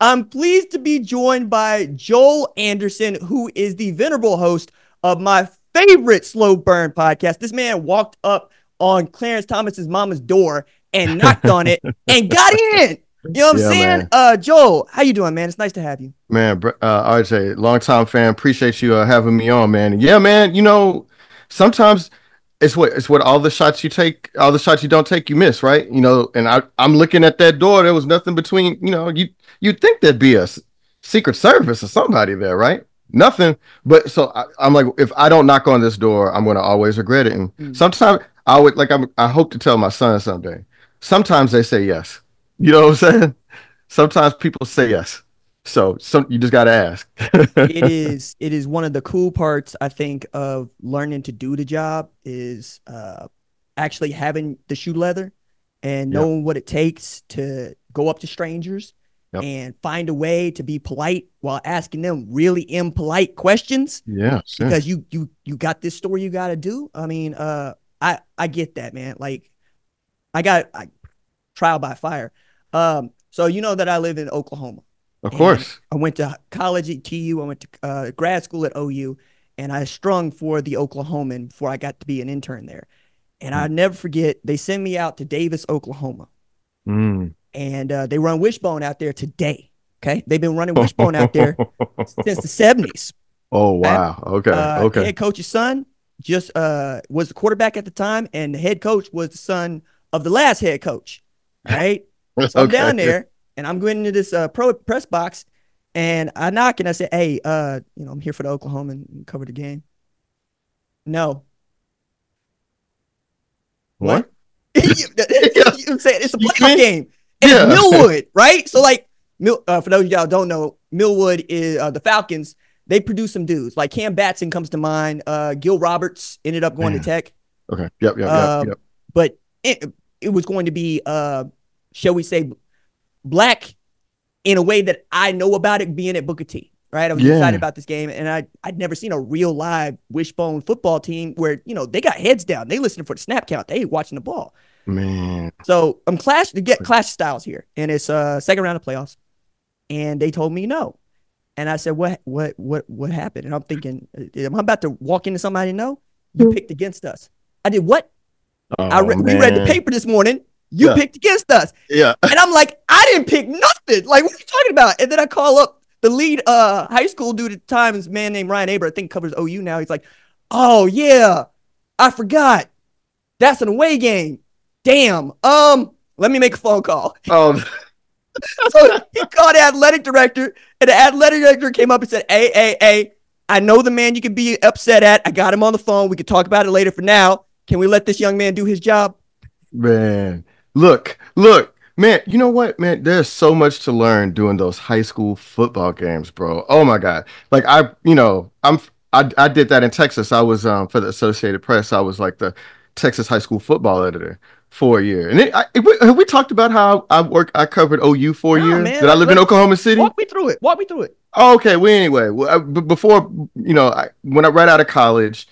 I'm pleased to be joined by Joel Anderson, who is the venerable host of my favorite slow burn podcast. This man walked up on Clarence Thomas's mama's door and knocked on it and got in. You know what I'm Yeah, saying? man. Joel, how you doing, man? It's nice to have you. Man, RJ, longtime fan. Appreciate you having me on, man. Yeah, man. Sometimes it's what all the shots you take, all the shots you don't take, you miss, right? And I'm looking at that door. There was nothing between. You'd think there'd be a Secret Service or somebody there, right? Nothing. But so I'm like, if I don't knock on this door, I'm gonna always regret it. And Mm. sometimes I hope to tell my son someday. Sometimes they say yes. You know what I'm saying? Sometimes people say yes. So you just got to ask. It is one of the cool parts, I think, of learning to do the job is actually having the shoe leather and Yeah. knowing what it takes to go up to strangers Yep. and find a way to be polite while asking them really impolite questions Yeah. Sure. because you got this story you got to do. I mean, I get that, man. Like I trial by fire. So you know that I live in Oklahoma, Of and course. I went to college at TU. I went to grad school at OU, and I strung for the Oklahoman before I got to be an intern there. And I never forget, they sent me out to Davis, Oklahoma, Mm. and they run Wishbone out there today. Okay, they've been running Wishbone out there since the '70s. Oh Okay? wow. Okay. Okay. Head coach's son just was the quarterback at the time, and the head coach was the son of the last head coach. All right. So I'm Okay. down there and I'm going into this pro press box and I knock and I say, hey, I'm here for the Oklahoma and cover the game. No. What? What? You know Yeah. what I'm saying? It's a Excuse playoff me. game. And it's Yeah. Millwood, right? So like for those of y'all who don't know, Millwood is the Falcons. They produce some dudes. Like Cam Batson comes to mind. Gil Roberts ended up going to Man. Tech. Okay. Yep. Yep. Yep. Uh, Yep. but it was going to be shall we say black in a way that I know about it being at Booker T. Right, I was excited Yeah. about this game, and I'd never seen a real live wishbone football team where they got heads down, they listening for the snap count, they ain't watching the ball. Man. So I'm clash styles here, and it's second round of playoffs, and they told me no, and I said what happened, and I'm thinking, am I about to walk into somebody? No, you picked against us. I did what? Oh We read the man. paper this morning. You Yeah. picked against us. Yeah. And I'm like, I didn't pick nothing. Like, what are you talking about? And then I call up the lead high school dude at the time, is a man named Ryan Aber, I think covers OU now. He's like, oh yeah, I forgot. That's an away game. Damn. Let me make a phone call. Oh. So he called the athletic director, and the athletic director came up and said, hey, I know the man you could be upset at. I got him on the phone. We could talk about it later. For now, can we let this young man do his job? Man, man, you know what, man? There's so much to learn doing those high school football games, bro. Oh my God. Like I did that in Texas. I was for the Associated Press, I was like the Texas high school football editor for a year. And have we talked about how I covered OU for a Nah, year? man. Did I live in Oklahoma City? Walk me through it. Walk me through it. Oh, okay. Well, anyway, before when I right out of college,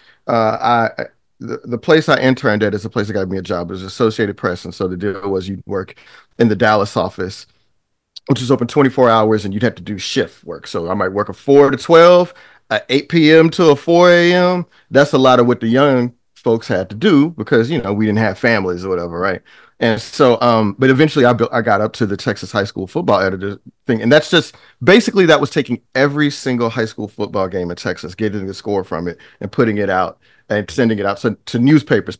the place I interned at is the place that got me a job. It was Associated Press, and so the deal was you'd work in the Dallas office, which is open 24 hours, and you'd have to do shift work. So I might work a 4 to 12, 8 p.m. to a 4 a.m. That's a lot of what the young folks had to do because we didn't have families or whatever, right? And so, but eventually I got up to the Texas high school football editor thing, and that's just basically that was taking every single high school football game in Texas, getting the score from it, and putting it out and sending it out to newspapers.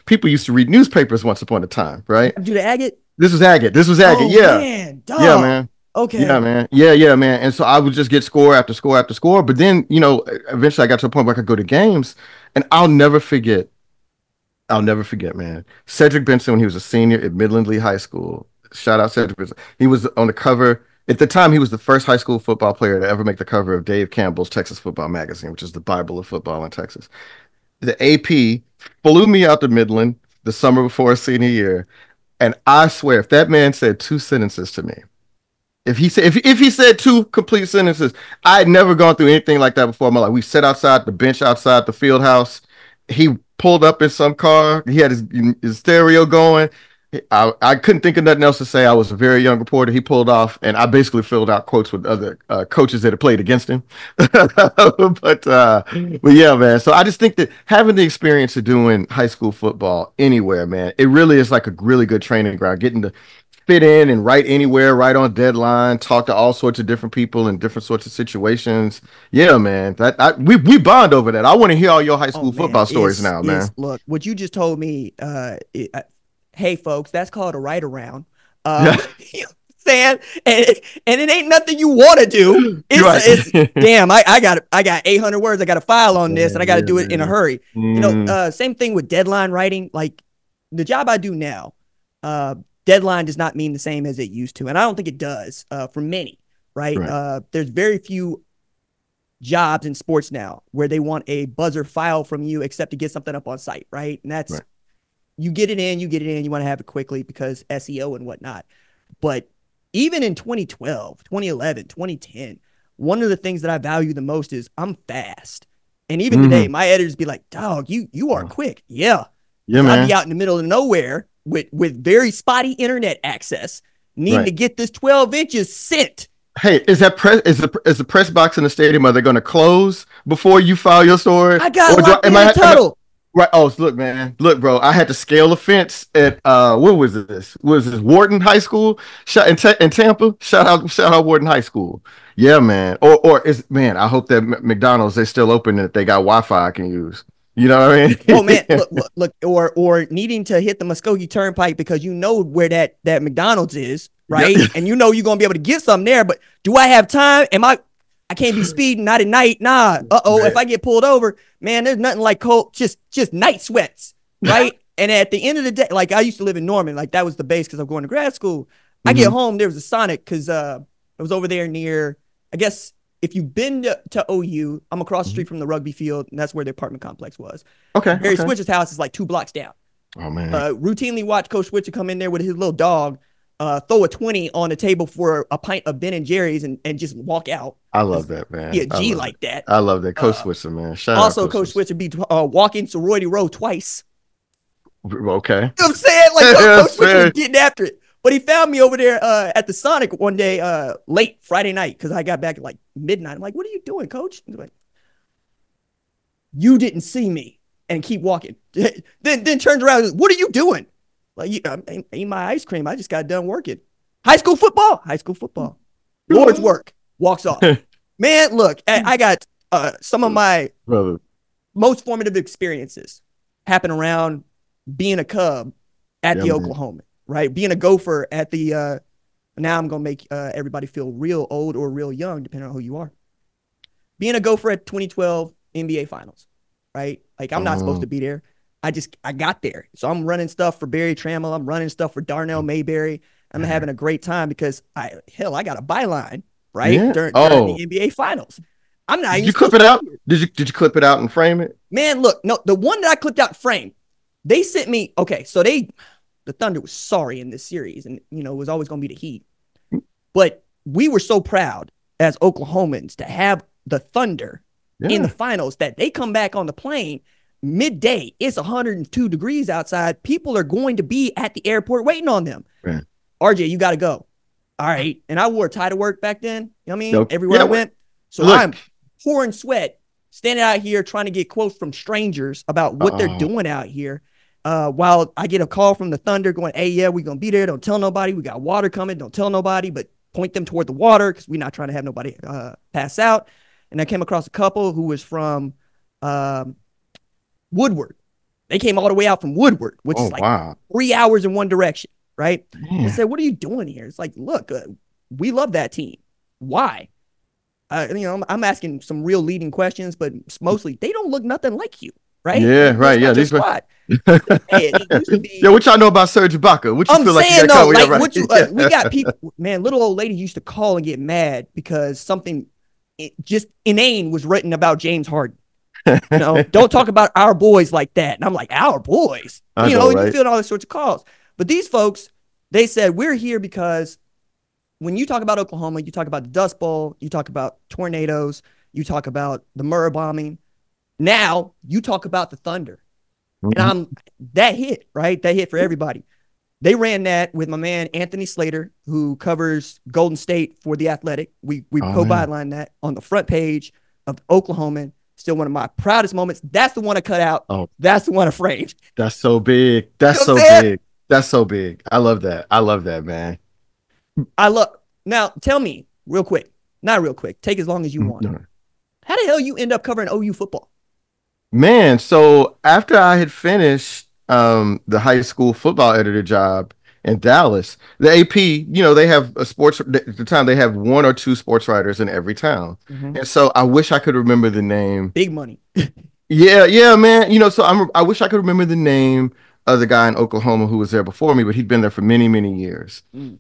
People used to read newspapers once upon a time, right? Do the agate? This was Agate. This was Agate. Oh Yeah. man, Yeah, dog. man. Yeah, Okay. man. Yeah, man. And so I would just get score after score after score. But then, eventually I got to a point where I could go to games, and I'll never forget, man. Cedric Benson, when he was a senior at Midland Lee High School. Shout out Cedric Benson. He was on the cover. At the time, he was the first high school football player to ever make the cover of Dave Campbell's Texas Football Magazine, which is the Bible of football in Texas. The AP flew me out to Midland the summer before senior year. And I swear, if that man said two sentences to me, if he said two complete sentences, I had never gone through anything like that before in my life. We sat outside the bench outside the field house. He pulled up in some car. He had his stereo going. I couldn't think of nothing else to say. I was a very young reporter. He pulled off, and I basically filled out quotes with other coaches that had played against him. But yeah, man. So I just think that having the experience of doing high school football anywhere, man, it really is like a really good training ground. Getting to fit in and write anywhere, right on deadline, talk to all sorts of different people in different sorts of situations. Yeah, man. We bond over that. I want to hear all your high Oh school man, football stories now, man. look what you just told me. Hey folks, that's called a write around. Yeah. You know what I'm saying, and it ain't nothing you want to do. You're right. It's damn. I got 800 words. I got to file on this, and I got to Yeah, do it in a man. hurry. Mm, Same thing with deadline writing. Like the job I do now, uh, deadline does not mean the same as it used to, and I don't think it does for many. Right? right, There's very few jobs in sports now where they want a buzzer file from you except to get something up on site, right? And that's right. you get it in, you want to have it quickly because SEO and whatnot. But even in 2012, 2011, 2010, one of the things that I value the most is I'm fast. And even today, Hmm. my editors be like, "Dog, you are quick." Yeah. Yeah, Cuz I'd be man. out in the middle of nowhere with very spotty internet access, needing to Right. get this 12 inches sent. Hey, is the press box in the stadium? Are they going to close before you file your story, I got or do locked in a am I tunnel. right? Oh, look, man, look, bro. I had to scale a fence at what was this? Was this Wharton High School? In Tampa. Shout out Wharton High School. Yeah, man. Or is man? I hope that McDonald's they still open and that they got Wi-Fi I can use. You know what I Oh man, mean? or needing to hit the Muskogee Turnpike because you know where that McDonald's is, Yeah. right? And you know you're gonna be able to get something there. But do I have time? I can't be speeding, not at night. Nah. If Right. I get pulled over, man, there's nothing like cold, just night sweats, right? And at the end of the day, like I used to live in Norman, like that was the base because I'm going to grad school. I get Hmm. home, there was a Sonic because it was over there near, I guess if you've been to OU, I'm across the Hmm. street from the rugby field, and that's where the apartment complex was. Okay. Barry Okay. Switcher's house is like 2 blocks down. Oh man, Routinely watch Coach Switcher come in there with his little dog, throw a 20 on the table for a pint of Ben and Jerry's and just walk out I love because that, he man. a I G love it. like that. I love that. Coach Uh, Switzer, man. Shout out Also, Coach Coach Switzer. Switcher be walking sorority row twice. Okay. You know what I'm saying? Like Coach Yes, Switcher was man. getting after it. But he found me over there at the Sonic one day, late Friday night, because I got back at like midnight. I'm like, "What are you doing, Coach?" He's like, "You didn't see me," and keep walking. then turns around and goes, "What are you doing?" Like, I'm eating my ice cream. I just got done working. High school football. High school football. Lord's work. Walks off. Man, look, I got some of my Brother. most formative experiences happen around being a Cub at Yeah, the man. Oklahoma, right? Being a Gopher at the. Now I'm gonna make everybody feel real old or real young, depending on who you are. Being a Gopher at 2012 NBA Finals, right? Like I'm not supposed to Oh, be there. I got there, so I'm running stuff for Barry Trammell. I'm running stuff for Darnell Mayberry. I'm man. having a great time because I got a byline right Yeah. during Oh, the NBA Finals. I'm not did even you clip supposed it to be out? here. Did you clip it out and frame it? Man, look, no, the one that I clipped out frame, they sent me. Okay, so the Thunder was sorry in this series, and it was always going to be the Heat. But we were so proud as Oklahomans to have the Thunder in the Yeah. finals that they come back on the plane midday. It's 102 degrees outside. People are going to be at the airport waiting on them. Man. RJ, you got to go. All right. And I wore a tie to work back then. You know what I mean? No. Everywhere Yeah. I What? went. So Look. I'm pouring sweat, standing out here trying to get quotes from strangers about what they're Oh. doing out here. While I get a call from the Thunder going, "Hey, yeah, we're going to be there. Don't tell nobody. We got water coming. Don't tell nobody, but point them toward the water because we're not trying to have nobody pass out." And I came across a couple who was from um, Woodward. They came all the way out from Woodward, which Oh is like wow. 3 hours in one direction, right? And Man. said, "What are you doing here?" It's like, look, we love that team. Why? I'm asking some real leading questions, but mostly they don't look nothing like you, right? Yeah. Like that's Right. Yeah. not your These were. squad. Hey, it used to Yeah. be. What y'all know about Serge Ibaka? What you I'm feel like you saying got though, covered? Yeah. like Right. what you, Yeah. we got people, man. Little old lady used to call and get mad because something just inane was written about James Harden. Don't talk about our boys like that. And I'm like, our boys, I know. and you Right. feel all these sorts of calls. But these folks, they said, we're here because when you talk about Oklahoma, you talk about the Dust Bowl, you talk about tornadoes, you talk about the Murrah bombing. Now you talk about the Thunder. And Mhm. that hit, right? That hit for everybody. They ran that with my man Anthony Slater, who covers Golden State for the Athletic. We Oh man. co-bylined that on the front page of Oklahoman. Still one of my proudest moments. That's the one I cut out. Oh, That's the one I framed. that's so big. You That's know what I'm so saying? big. That's so big. I love that. I love that, man. I love. Now tell me real quick, not real quick. Take as long as you want. No. How the hell you end up covering OU football? Man, so after I had finished the high school football editor job in Dallas, the AP, they have a sports at the time they have one or two sports writers in every town. Mm-hmm. And so I wish I could remember the name. Big money. Yeah, yeah, man. So I wish I could remember the name of the guy in Oklahoma who was there before me, but he'd been there for many, many years. Mm.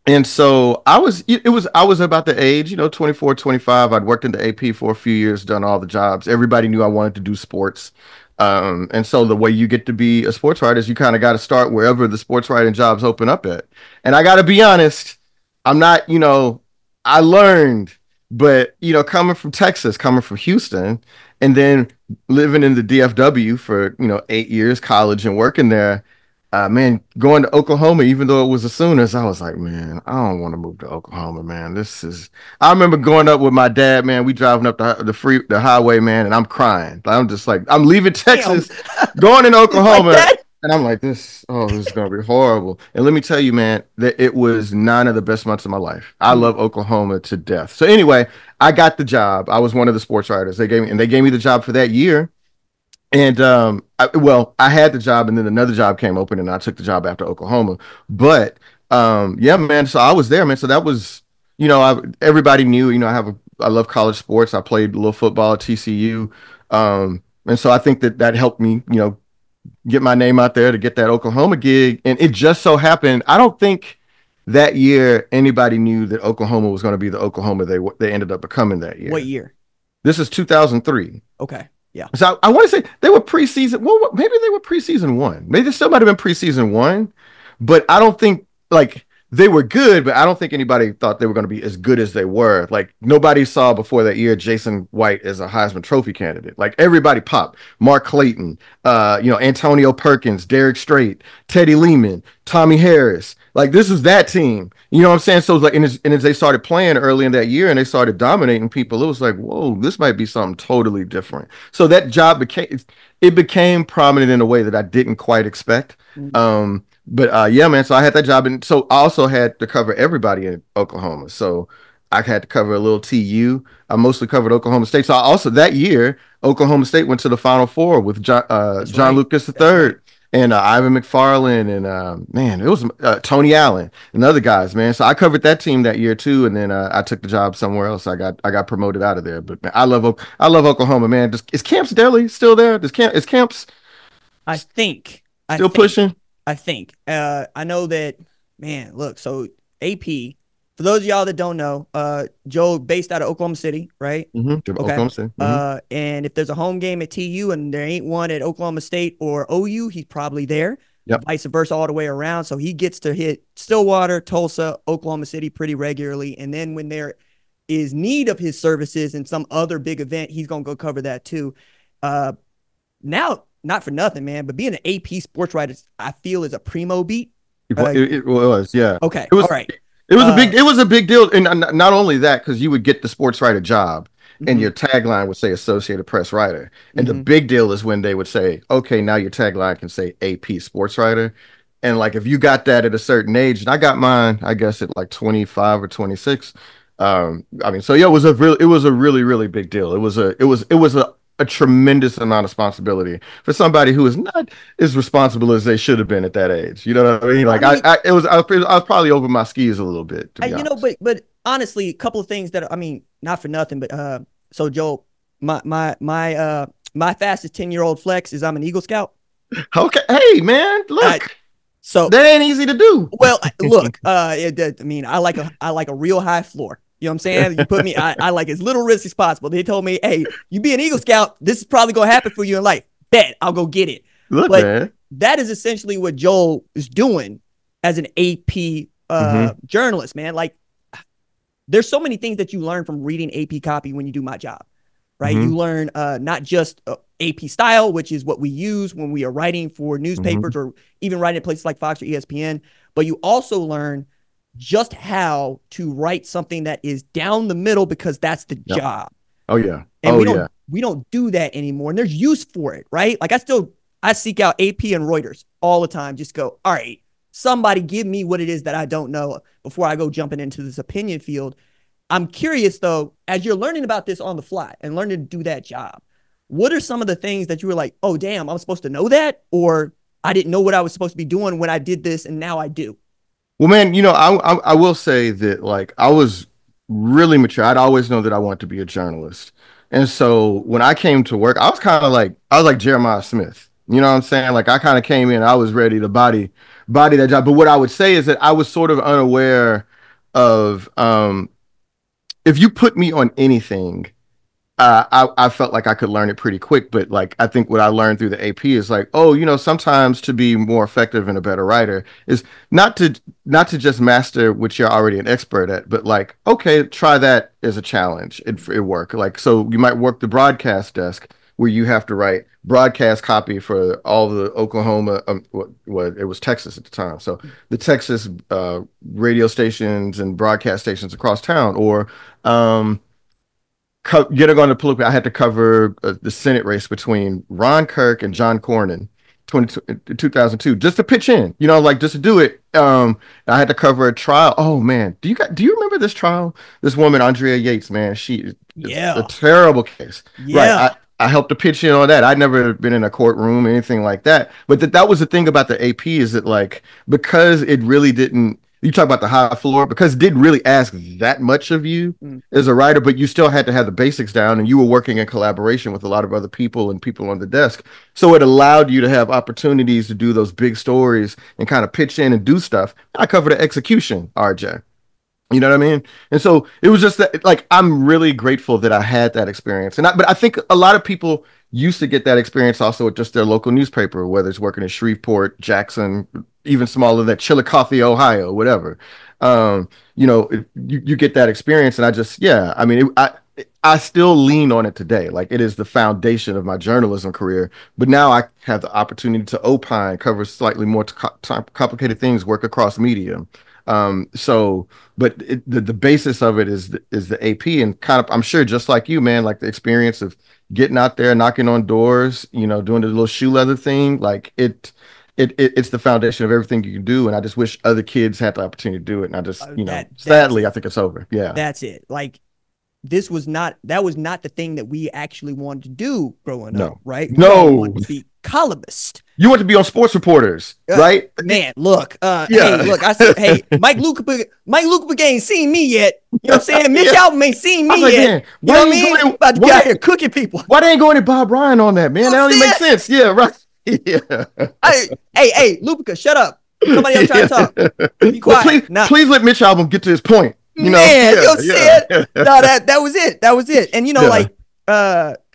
And so I was about the age, 24, 25. I'd worked in the AP for a few years, done all the jobs. Everybody knew I wanted to do sports. And so the way you get to be a sports writer is you kind of got to start wherever the sports writing jobs open up at. And I got to be honest, I'm not, I learned, but, coming from Texas, coming from Houston, and then living in the DFW for, 8 years, college and working there, man, going to Oklahoma, even though it was as soon as I was like, man, I don't want to move to Oklahoma, man. I remember going up with my dad, man. We driving up the highway, man, and I'm crying. I'm just like, I'm leaving Damn. Texas, going in It's like Oklahoma, that. and I'm like, this is gonna be horrible. And let me tell you, man, that it was 9 of the best months of my life. I Mm. love Oklahoma to death. So anyway, I got the job. I was one of the sports writers. They gave me the job for that year. And I had the job, and then another job came open, and I took the job after Oklahoma. But yeah, man. So I was there, man. So that was, everybody knew, I love college sports. I played a little football at TCU, and so I think that helped me, get my name out there to get that Oklahoma gig. And it just so happened, I don't think that year anybody knew that Oklahoma was going to be the Oklahoma they ended up becoming that What year. year? This is 2003. Okay. Yeah. So I want to say they were preseason. Well, maybe they were preseason one. Maybe they still might have been preseason one, but I don't think like they were good. But I don't think anybody thought they were going to be as good as they were. Like nobody saw before that year Jason White as a Heisman Trophy candidate. Like everybody popped. Mark Clayton, Antonio Perkins, Derek Strait, Teddy Lehman, Tommy Harris. Like this was that team. You know what I'm saying? So it was like, and as they started playing early in that year and they started dominating people, it was like, whoa, this might be something totally different. So that job became prominent in a way that I didn't quite expect. Mm. But yeah, man. So I had that job, and so I also had to cover everybody in Oklahoma. So I had to cover a little TU. I mostly covered Oklahoma State. So I also that year, Oklahoma State went to the Final Four with That's John right. Lucas That's right. III and Ivan McFarland and man, it was Tony Allen and other guys, man. So I covered that team that year too, and then I took the job somewhere else. I got promoted out of there. But man, I love Oklahoma, man. Is Camps Deli still there? Is Camps I think. I still think. pushing? I think. I know that, man, look, so AP, for those of y'all that don't know, Joe based out of Oklahoma City, right? Mm-hmm. Okay. Oklahoma City. Mm-hmm. And if there's a home game at TU and there ain't one at Oklahoma State or OU, he's probably there. Yep. Vice versa, all the way around. So he gets to hit Stillwater, Tulsa, Oklahoma City pretty regularly. And then when there is need of his services in some other big event, he's gonna go cover that too. Now, not for nothing, man, but being an AP sports writer, I feel is a primo beat. It was, yeah. Okay, It all was right. it was a big deal, and not only that, because you would get the sports writer job, and Mm-hmm, your tagline would say Associated Press writer, and the mm-hmm. big deal is when they would say, okay, now your tagline can say AP sports writer, and like if you got that at a certain age, and I got mine, I guess at like 25 or 26. I mean, so yeah, it was a really really big deal. It was a tremendous amount of responsibility for somebody who is not as responsible as they should have been at that age. You know what I mean? I Like mean, I was probably over my skis a little bit, to be honest. but honestly, a couple of things that I mean, not for nothing, but so Joe, my fastest 10-year-old flex is I'm an Eagle Scout. Okay, hey man, Uh, look, so that ain't easy to do. well, look, I mean, I like a real high floor. You know what I'm saying? You put me, I like as little risk as possible. They told me, hey, you be an Eagle Scout, this is probably gonna happen for you in life. Bet I'll go get it. Look, But man. that is essentially what Joel is doing as an AP Mm-hmm. journalist, man. Like, there's so many things that you learn from reading AP copy when you do my job, right? You learn not just AP style, which is what we use when we are writing for newspapers or even writing at places like Fox or ESPN, but you also learn just how to write something that is down the middle because that's the Yep. job. Oh yeah. And Oh yeah. we don't do that anymore. And there's use for it, right? Like I seek out AP and Reuters all the time. Just go, all right, somebody give me what it is that I don't know before I go jumping into this opinion field. I'm curious though, as you're learning about this on the fly and learning to do that job, what are some of the things that you were like, oh damn, I'm supposed to know that, or I didn't know what I was supposed to be doing when I did this, and now I do. Well, man, I will say that like I was really mature. I'd always known that I wanted to be a journalist, and so when I came to work, I was like Jeremiah Smith. You know what I'm saying? Like I kind of came in, I was ready to body that job. But what I would say is that I was sort of unaware of if you put me on anything, I felt like I could learn it pretty quick, but like I think what I learned through the AP is like, oh, sometimes to be more effective and a better writer is not to just master what you're already an expert at, but like, okay, try that as a challenge. It work. Like so you might work the broadcast desk where you have to write broadcast copy for all the Oklahoma, what it was Texas at the time. So the Texas radio stations and broadcast stations across town, or getting on the political, I had to cover the Senate race between Ron Kirk and John Cornyn, 2002, just to pitch in, like just to do it. I had to cover a trial. Oh man, do you remember this trial? This woman, Andrea Yates, man, it's a Yeah. terrible case. Right. Yeah. I helped to pitch in on that. I'd never been in a courtroom or anything like that. But that was the thing about the AP is that like because it really didn't. You talk about the high floor because it didn't really ask that much of you Mm. as a writer, but you still had to have the basics down, and you were working in collaboration with a lot of other people and people on the desk. So it allowed you to have opportunities to do those big stories and kind of pitch in and do stuff. I covered the execution, RJ. You know what I mean? And so it was just that, like, I'm really grateful that I had that experience. But I think a lot of people used to get that experience also at just their local newspaper, whether it's working in Shreveport, Jackson, even smaller than that, Chillicothe, Ohio, whatever. You get that experience. And yeah, I mean, I still lean on it today. Like it is the foundation of my journalism career. But now I have the opportunity to opine, cover slightly more complicated things, work across media. But the basis of it is the AP, and kind of I'm sure just like you, man, like the experience of getting out there, knocking on doors, doing the little shoe leather thing, like it's the foundation of everything you can do. And I just wish other kids had the opportunity to do it. And I just, That's sadly, I it. think it's over. Yeah. That's it. Like that was not the thing that we actually wanted to do growing up, No. right? We all No. wanted to be columnists. You want to be on sports reporters, right? Man, look, Yeah. hey, look, I said, hey, Mike Luca ain't seen me yet. You know what I'm saying? Mitch Yeah. Album ain't seen I was me like, yet. man, You know what I mean? About to get out here cooking people. Why they ain't going to Bob Ryan on that, man? You That know don't what even I'm make saying? sense. Yeah, right. Yeah. Hey, Lupica, shut up. Somebody else trying to talk. Be Well, quiet. Nah. please let Mitch Album get to his point. Man, you know what I'm saying? Yeah. No, that was it. That was it. And Yeah. like,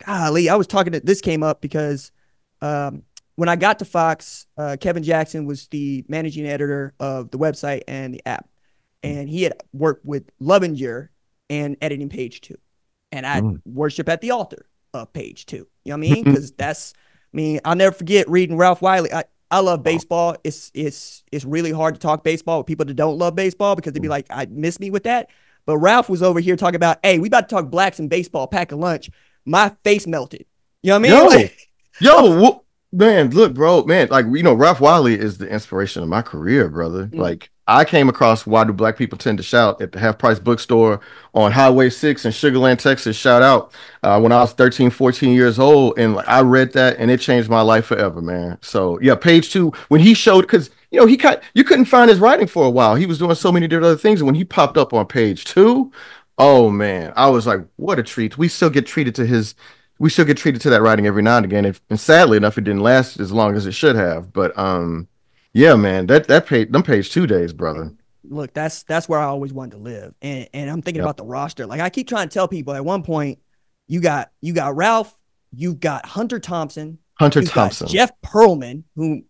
golly, I was talking to this came up because when I got to Fox, Kevin Jackson was the managing editor of the website and the app. And he had worked with Lovinger and editing Page Two. And I worship at the altar of Page Two. You know what I mean? Because I'll never forget reading Ralph Wiley. I love baseball. It's really hard to talk baseball with people that don't love baseball because they'd be like, I miss me with that. But Ralph was over here talking about, hey, we about to talk blacks and baseball, pack a lunch. My face melted. You know what I mean? Man, look, bro, man, like, Ralph Wiley is the inspiration of my career, brother. Like, I came across Why Do Black People Tend to Shout at the Half Price Bookstore on Highway 6 in Sugar Land, Texas. Shout out when I was 13, 14 years old. And like, I read that and it changed my life forever, man. So, yeah, Page Two, when he showed, because, you couldn't find his writing for a while. He was doing so many different other things. And when he popped up on Page Two, oh, man, I was like, what a treat. We still get treated to that writing every now and again. And sadly enough, it didn't last as long as it should have. But yeah, man, them Page 2 days, brother. Look, that's where I always wanted to live. And I'm thinking about the roster. Like I keep trying to tell people at one point, you got Ralph, you've got Hunter Thompson, you've got Jeff Pearlman, who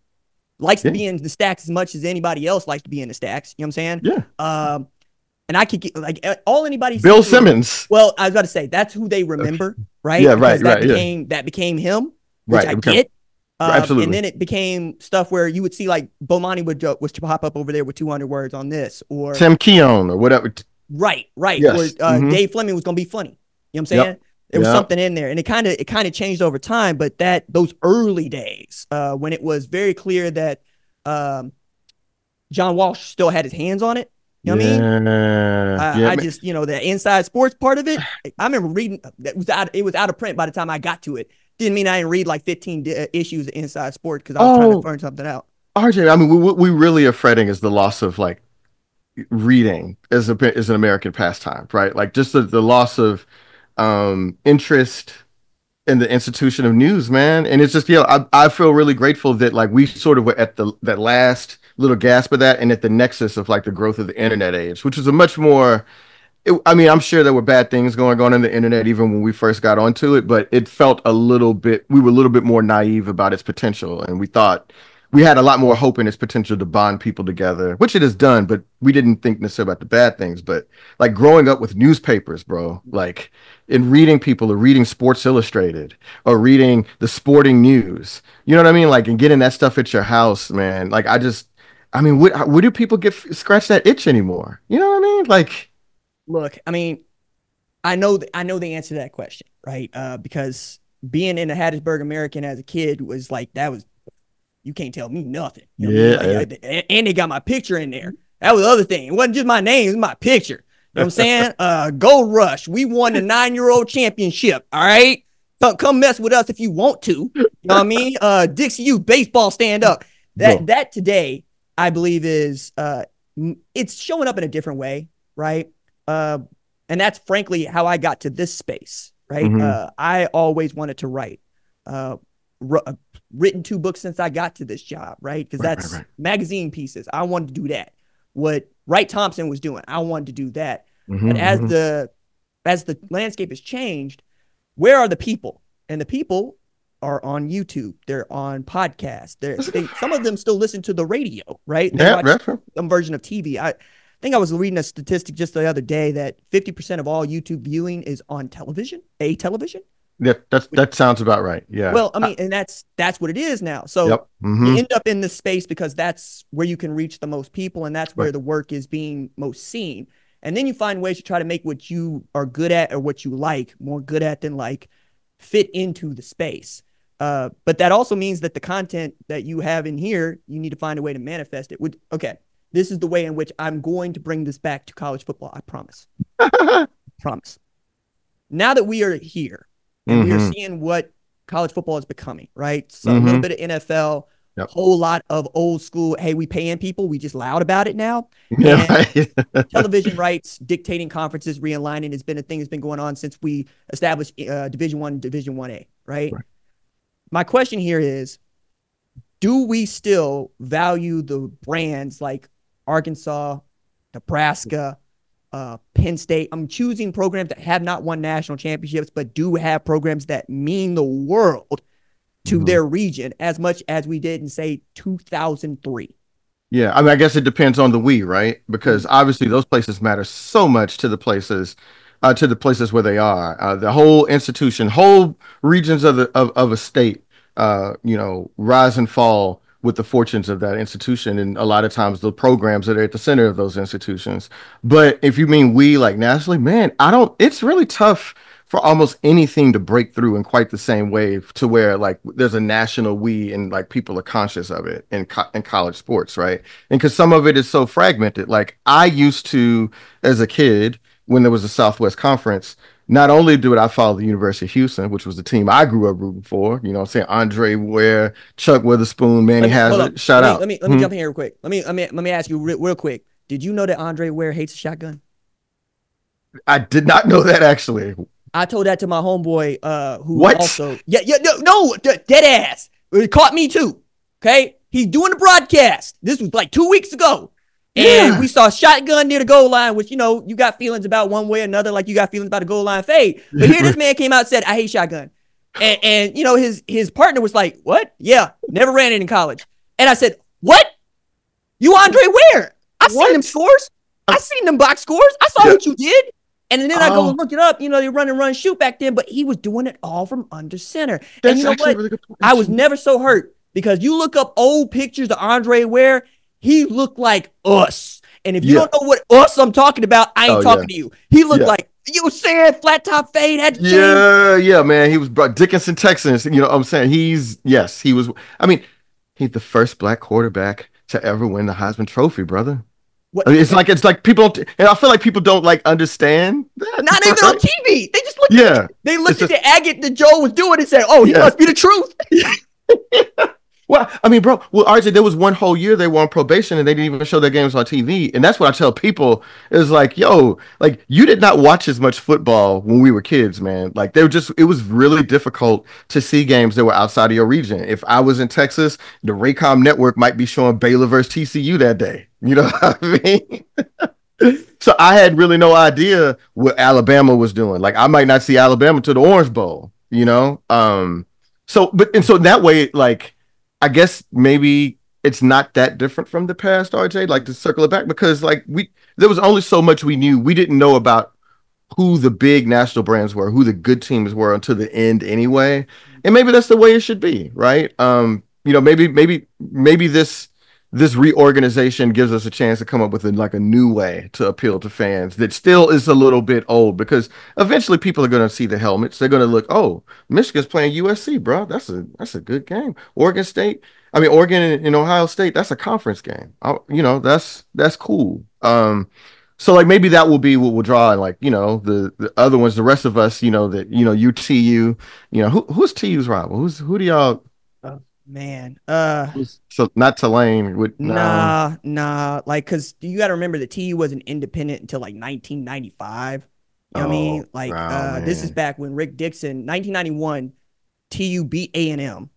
likes to be in the stacks as much as anybody else likes to be in the stacks. You know what I'm saying? Yeah. And I could get like all anybody. Bill Simmons. Well, I was about to say that's who they remember, right? Yeah, Because right, right, yeah, that became him, which right. I It became get. And absolutely then it became stuff where you would see like Bomani was to pop up over there with 200 words on this, or Tim Keown or whatever. right, or Yes. Mm-hmm. Dave Fleming was gonna be funny. You know what I'm saying? Yep. There was Yep. something in there, and it kind of changed over time. But that those early days, when it was very clear that um, John Walsh still had his hands on it. You know what I mean? Yeah. Yeah. I just, the inside sports part of it. I remember reading that was out. It was out of print by the time I got to it. Didn't mean I didn't read like 15 issues of Inside Sports because I was trying to Oh, find something out. RJ. I mean, we really are fretting is the loss of like reading as an American pastime, right? Like just the loss of interest in the institution of news, man. And it's just, I feel really grateful that like we sort of were at that last little gasp of that and at the nexus of like the growth of the internet age, which was a much more I mean, I'm sure there were bad things going on in the internet even when we first got onto it, but it felt we were a little bit more naive about its potential. And we thought we had a lot more hope in its potential to bond people together, which it has done, but we didn't think necessarily about the bad things. But like growing up with newspapers, bro, like in reading people or reading Sports Illustrated or reading the sporting news, you know what I mean? Like, and getting that stuff at your house, man. Like, I mean, where do people scratch that itch anymore? You know what I mean? Like, Look, I mean, I know the answer to that question, right? Because being in the Hattiesburg American as a kid was like that was you can't tell me nothing. You know what I mean? yeah. And they got my picture in there. That was the other thing. It wasn't just my name, it was my picture. You know what I'm saying? Gold Rush. We won the 9-year-old championship. All right. So come mess with us if you want to. You know what I mean? Dixie U baseball stand up. That Bro. that today, I believe, is it's showing up in a different way, right? Uh, and that's frankly how I got to this space, right? Hmm. I always wanted to write. Uh, written 2 books since I got to this job, right? Because Right, right, that's right. magazine pieces. I wanted to do that. What Wright Thompson was doing, I wanted to do that. But Hmm. as Hmm. the landscape has changed, where are the people? And the people are on YouTube. They're on podcasts. Some of them still listen to the radio, right? They Yeah, watch right. some version of TV. I think I was reading a statistic just the other day that 50% of all YouTube viewing is on television, a television. Yeah, Which, that sounds about right. Yeah. well, I mean, and that's what it is now. So Yep. you Hmm. end up in this space because that's where you can reach the most people, and that's Right. where the work is being most seen. And then you find ways to try to make what you are good at or what you like more good at than like fit into the space. But that also means that the content that you have in here, you need to find a way to manifest it. Okay, this is the way in which I'm going to bring this back to college football. I promise. Promise. Now that we are here and we are Hmm. seeing what college football is becoming, right? So a little Hmm. bit of NFL, Yep. whole lot of old school. Hey, we paying people. We just loud about it now. Yeah, And right. television rights, dictating conferences, realigning has been a thing that's been going on since we established Division One, Division 1A, right? Right. My question here is, do we still value the brands like Arkansas, Nebraska, Penn State? I'm choosing programs that have not won national championships, but do have programs that mean the world to Mhm. their region as much as we did in, say, 2003. Yeah, I mean, I guess it depends on the we, right? Because Mm. obviously those places matter so much to the places where they are. The whole institution, whole regions of a state, rise and fall with the fortunes of that institution, and a lot of times the programs that are at the center of those institutions. But if you mean we, like nationally, man, I don't. It's really tough for almost anything to break through in quite the same way to where like there's a national we and like people are conscious of it in college sports, right? And because some of it is so fragmented. Like I used to, as a kid, when there was a Southwest Conference, not only did I follow the University of Houston, which was the team I grew up rooting for, you know, saying Andre Ware, Chuck Witherspoon, Manny Let me hold up. Hazard, shout out. Let me jump in here real quick. Let me ask you real quick. Did you know that Andre Ware hates a shotgun? I did not know that actually. I told that to my homeboy, who What? also, yeah, no, dead ass. It caught me too. Okay, he's doing the broadcast. This was like 2 weeks ago, and Yeah. we saw a shotgun near the goal line, which you got feelings about one way or another, like you got feelings about a goal line fade. But here, this man came out and said, "I hate shotgun," and his partner was like, "What? Yeah, never ran it in college." And I said, "What? You Andre Ware? I seen them What? scores. I seen them box scores. I saw Yeah. what you did." And then I go and Oh, look it up. They run and run shoot back then, but he was doing it all from under center. And you that's know actually a what? really good point. I was Actually, never so hurt because you look up old pictures of Andre Ware, he looked like us. And if you yeah. don't know what us I'm talking about, I ain't Oh, yeah. talking to you. He looked Yeah. like, you saying flat top fade, had to change. Yeah, yeah, man. He was brought Dickinson, Texans. You know what I'm saying? Yes, he was. I mean, he's the first black quarterback to ever win the Heisman Trophy, brother. What? I mean, it's like people don't, and I feel like people don't like understand that, Not even on right? TV. They just looked at Yeah. it. They It's looked at just the agate that Joe was doing and said, "Oh, he yeah. must be the truth." Well, I mean, bro, well, RJ, there was one whole year they were on probation and they didn't even show their games on TV. And that's what I tell people is like, yo, like you did not watch as much football when we were kids, man. Like they were just, it was really difficult to see games that were outside of your region. If I was in Texas, the Raycom network might be showing Baylor versus TCU that day. You know what I mean? So I had really no idea what Alabama was doing. Like I might not see Alabama to the Orange Bowl, you know? So that way, like, I guess maybe it's not that different from the past, RJ, like to circle it back, because like there was only so much we knew. We didn't know about who the big national brands were, who the good teams were until the end anyway. And maybe that's the way it should be, right? Maybe this reorganization gives us a chance to come up with like a new way to appeal to fans that still is a little bit old because eventually people are going to see the helmets. They're going to look, oh, Michigan's playing USC, bro. That's a good game. Oregon and Ohio State, that's a conference game. That's cool. So like maybe that will be what we'll draw, and like the other ones, the rest of us, that UTU, who's TU's rival? Who do y'all? Oh man. So not Tulane with no. Nah. Like, cause you got to remember that TU wasn't independent until like 1995. You know what I Oh, mean? Like, oh this is man. back when Rick Dixon, 1991, TU beat A&M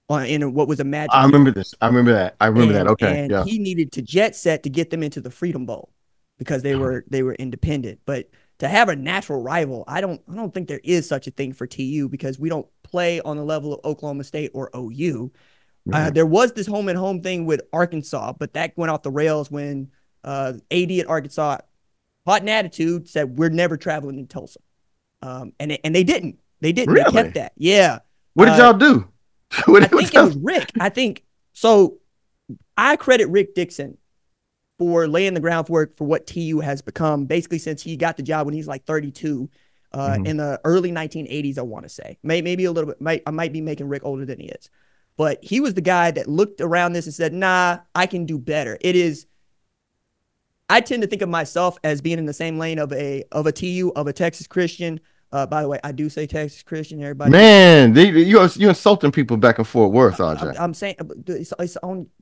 in what was a I Magic Journey, remember this. I remember that. I remember that. Okay. and Yeah. he needed to jet set to get them into the Freedom Bowl because they were independent. But to have a natural rival, I don't think there is such a thing for TU because we don't play on the level of Oklahoma State or OU. Yeah. There was this home and home thing with Arkansas, but that went off the rails when AD at Arkansas, hot an attitude, said we're never traveling in Tulsa, and they didn't. They didn't. They kept Really? that. Yeah. What did Uh, y'all do? I What think it y'all- was Rick. I think so. I credit Rick Dixon for laying the groundwork for what TU has become basically since he got the job when he's like 32 Mhm. in the early 1980s, I want to say. Maybe a little bit. I might be making Rick older than he is. But he was the guy that looked around this and said, nah, I can do better. I tend to think of myself as being in the same lane of a TU, of a Texas Christian. By the way, I do say Texas Christian, everybody. Man, you insulting people back in Fort Worth, RJ. I'm saying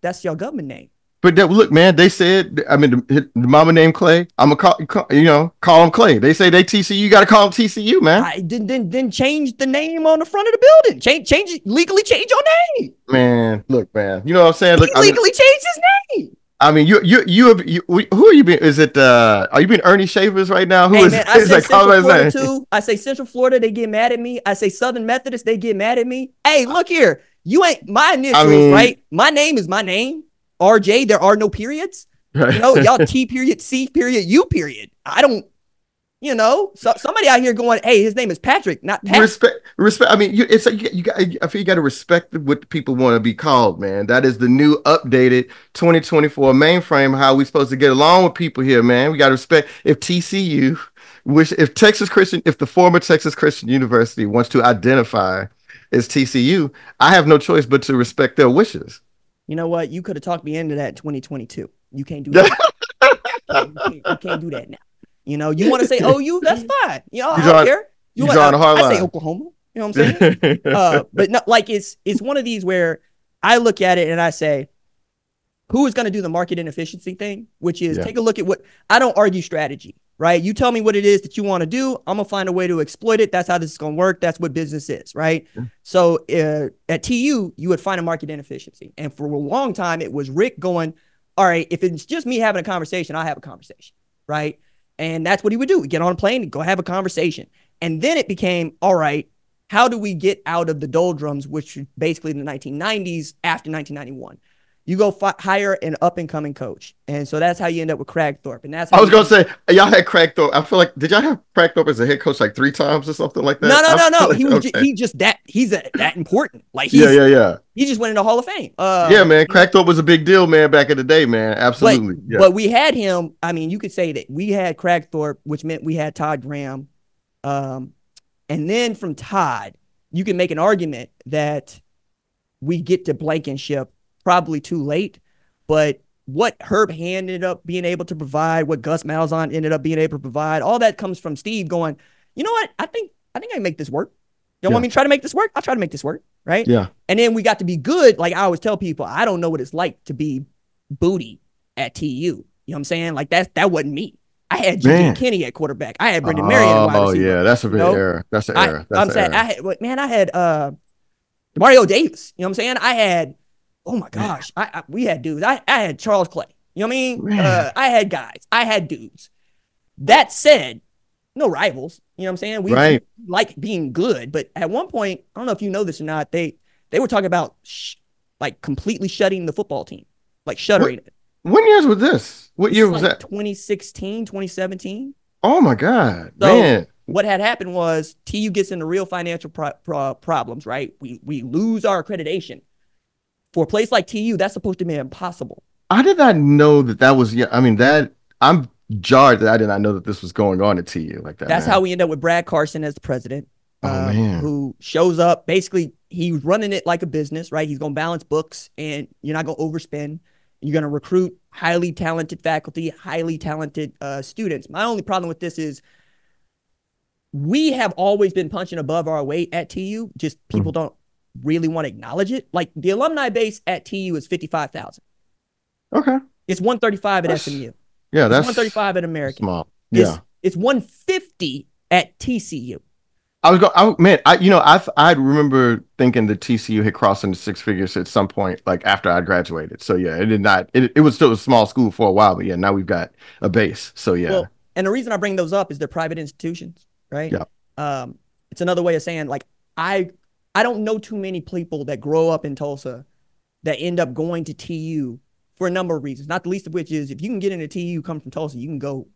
that's your government name. But look, man, they said, I mean, the mama named Clay. I'm gonna call him Clay. They say they TCU. You got to call him TCU, man. I didn't change the name on the front of the building. Change legally change your name. Man, look, man. You know what I'm saying? He Look, legally changed his name. I mean, who are you being? Is it are you being Ernie Shavers right now? Who Hey is man, I is say like call Central his Florida name? too. I say Central Florida, they get mad at me. I say Southern Methodist, they get mad at me. Hey, look here. You ain't my I initials, mean, right? My name is my name. RJ, there are no periods. Y'all T period, C period, U period. I don't, so somebody out here going, hey, his name is Patrick, not Pat. respect. I mean, it's like you got. I feel you got to respect what people want to be called, man. That is the new updated 2024 mainframe. How we supposed to get along with people here, man? We got to respect. If TCU, if the former Texas Christian University wants to identify as TCU, I have no choice but to respect their wishes. You know what? You could have talked me into that in 2022. You can't do that. You can't do that now. You want to say OU, that's fine. I don't care. You drawing a hard I say line. Oklahoma. You know what I'm saying? But no, like it's one of these where I look at it and I say, who is going to do the market inefficiency thing? Which is take a look at I don't argue strategy, right? You tell me what it is that you want to do. I'm going to find a way to exploit it. That's how this is going to work. That's what business is, right? Yeah. So at TU, you would find a market inefficiency. And for a long time, it was Rick going, all right, if it's just me having a conversation, I'll have a conversation, right? And that's what he would do. He'd get on a plane and go have a conversation. And then it became, all right, how do we get out of the doldrums, which basically in the 1990s after 1991? You go hire an up and coming coach, and so that's how you end up with Cragthorpe, and that's how I was you gonna end. say y'all had Crackthorpe. I feel like did y'all have Crackthorpe as a head coach like 3 times or something like No, that? no, I no, feel no. like okay. He just that that important. Like Yeah, yeah, yeah. he just went in the Hall of Fame. Yeah, man. Crackthorpe was a big deal, man, back in the day, man. Absolutely. Yeah. But we had him. I mean, you could say that we had Cragthorpe, which meant we had Todd Graham. Um, and then from Todd, you can make an argument that we get to Blankenship probably too late. But what Herb Hand ended up being able to provide, what Gus Malzahn ended up being able to provide, all that comes from Steve going, you know what? I think I can make this work. You want Yeah. me to try to make this work? I'll try to make this work. Right. Yeah. And then we got to be good. Like I always tell people, I don't know what it's like to be booty at TU. You know what I'm saying? Like that wasn't me. I had GJ Man. Kinney at quarterback. I had Brendan Marion at wide Oh receiver. yeah, that's a You big know, error. That's an I error. That's I'm an saying error. I had Mario Davis. You know what I'm saying? I had, oh my Man, gosh, we had dudes. I had Charles Clay. You know what I mean? man. I had guys. I had dudes. That said, no rivals. You know what I'm saying? We Right. like being good, but at one point, I don't know if you know this or not, they were talking about like completely shutting the football team, like What shuttering it. what years was this? What This year is was like that? 2016, 2017. Oh my God, So man. what had happened was TU gets into real financial problems, right? We lose our accreditation. For a place like TU, that's supposed to be impossible. I did not know that that was yeah. I mean that I'm jarred that I did not know that this was going on at TU like that, That's how man. we end up with Brad Carson as the president, Oh man. who shows up. Basically, he's running it like a business, right? He's going to balance books, and you're not going to overspend. You're going to recruit highly talented faculty, highly talented students. My only problem with this is we have always been punching above our weight at TU. Just people Mhm. don't really want to acknowledge it. Like the alumni base at TU is 55,000. Okay. It's 135 at That's SMU. yeah, It's that's 135 at American. small. It's Yeah. it's 150 at TCU. I was going. Man, I remember thinking that TCU had crossed into six figures at some point, like after I graduated. So yeah, it did not. It was still a small school for a while, but yeah, now we've got a base. So yeah, Well, and the reason I bring those up is they're private institutions, right? yeah. Um, it's another way of saying like I I don't know too many people that grow up in Tulsa that end up going to TU for a number of reasons. Not the least of which is if you can get into TU, come from Tulsa, you can go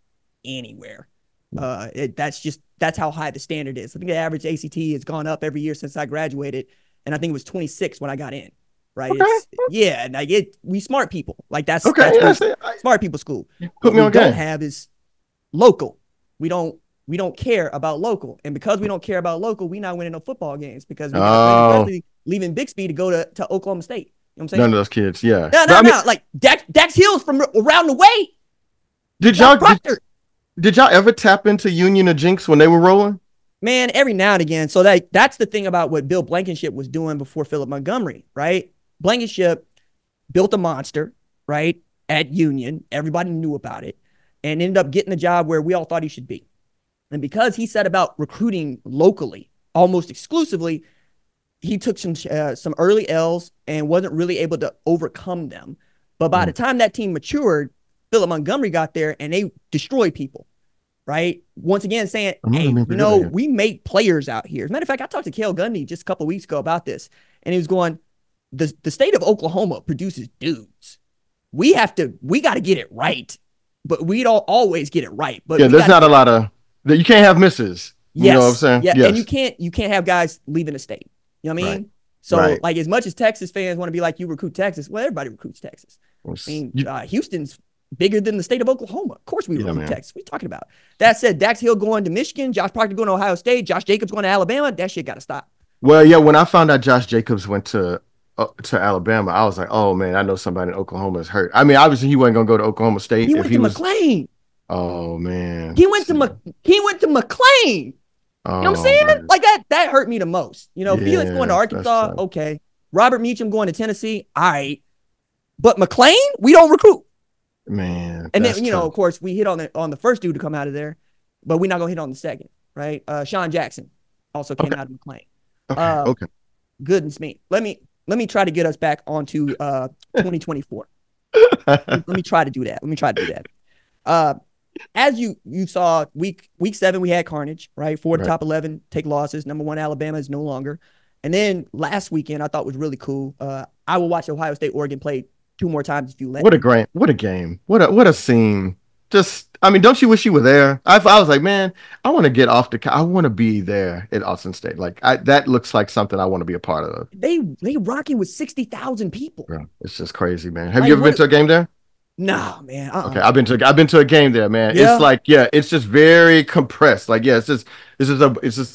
anywhere. That's how high the standard is. I think the average ACT has gone up every year since I graduated, and I think it was 26 when I got in. Right? Okay. It's yeah, and like we smart people. Like Okay. that's Yeah. what See, smart people school. put What me we on don't game. have is local. We don't care about local, and because we don't care about local, we not winning no football games because we got Brandon Oh, Presley leaving Bixby to go to Oklahoma State. You know what I'm none saying? of those kids. Yeah. No, But no, I mean, no. Like Dax Hill's from around the way. did South y'all did, Proctor. did y'all ever tap into Union or Jinx when they were rolling? Man, every now and again. So that's the thing about what Bill Blankenship was doing before Philip Montgomery, right? Blankenship built a monster, right, at Union. Everybody knew about it and ended up getting a job where we all thought he should be. And because he set about recruiting locally almost exclusively, he took some early L's and wasn't really able to overcome them. But by the Mm. time that team matured, Philip Montgomery got there and they destroyed people, right? Once again, saying, I remember them hey, being pretty good at it. we make players out here. As a matter of fact, I talked to Cale Gundy just a couple of weeks ago about this, and he was going, the state of Oklahoma produces dudes. We got to get it right, but we don't always get it right. But Yeah, we there's got to not a get it. lot of that. You can't have misses. You know what I'm Yes, saying? yeah, and you Yes. can't have guys leaving the state. You know what I Right. mean? So Right. like as much as Texas fans want to be like you recruit Texas, well everybody recruits Texas. I mean You- Houston's bigger than the state of Oklahoma. Of course we yeah, recruit man. Texas. What are you talking about? That said, Dax Hill going to Michigan, Josh Proctor going to Ohio State, Josh Jacobs going to Alabama. That shit got to stop. Well, yeah, when I found out Josh Jacobs went to Alabama, I was like, oh man, I know somebody in Oklahoma is hurt. I mean, obviously he wasn't gonna go to Oklahoma State He if went he to was. McLean. Oh man, He went to he went to McLean. You know what I'm oh saying? man, Like that hurt me the most. You know, Felix going to yeah, that's Arkansas, tough. okay. Robert Meacham going to Tennessee, all right. But McLean, we don't recruit. Man, And that's then, tough. of course, we hit on the first dude to come out of there, but we're not gonna hit on the second, right? Sean Jackson also came Okay, out of McLean. okay, Uh, okay. goodness me. Let me try to get us back onto 2024. Let me try to do that. Let me try to do that. Uh, as you saw, week 7 we had carnage, right? 4 to Right. top 11 take losses. Number 1 Alabama is no longer. And then last weekend I thought was really cool. I will watch Ohio State Oregon play 2 more times if you let What a me. great, what a game. What a scene. Just, I mean, don't you wish you were there? I was like, man, I want to get off I want to be there at Austin State. Like that looks like something I want to be a part of. They rocking with 60,000 people. Bro, it's just crazy, man. Have you Like ever been what? to a game there? Nah, man. Okay, I've been to a game there, man. It's Yeah, like, yeah, it's just very compressed. Like, yeah, it's just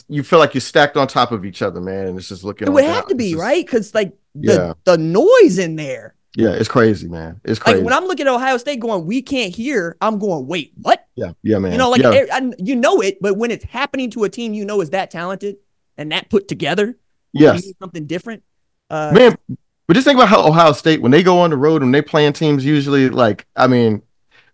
you feel like you're stacked on top of each other, man, and it's just looking it on would down. have to It's be just right because like the yeah, the noise in there. yeah, it's crazy, man. It's Like when crazy. I'm looking at Ohio State going, we can't hear. I'm going, wait, what? Yeah, yeah, You man. know, like Yeah, you know it, but when it's happening to a team you know is that talented and that put together, you yes. need something different. Uh, Man, but just think about how Ohio State, when they go on the road, when they playing teams, usually like, I mean,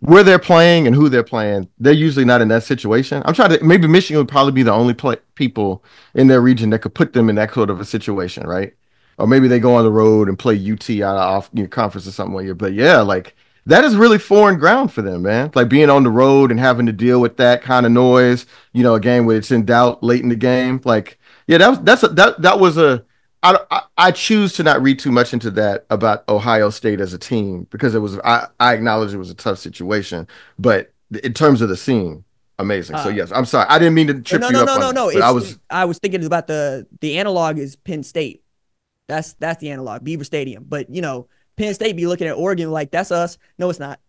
where they're playing and who they're playing, they're usually not in that situation. I'm trying to maybe Michigan would probably be the only people in their region that could put them in that sort of a situation, right? Or maybe they go on the road and play UT out of off conference or something one year. But yeah, like that is really foreign ground for them, man. Like being on the road and having to deal with that kind of noise, a game where it's in doubt late in the game. Like, yeah, that was a I choose to not read too much into that about Ohio State as a team because I acknowledge it was a tough situation, but in terms of the scene, amazing. So uh, yes, I'm sorry, I didn't mean to trip no, you no, up no, on no, that, no. but I was thinking about the analog is Penn State. That's the analog, Beaver Stadium. But Penn State be looking at Oregon like that's us. No, it's not.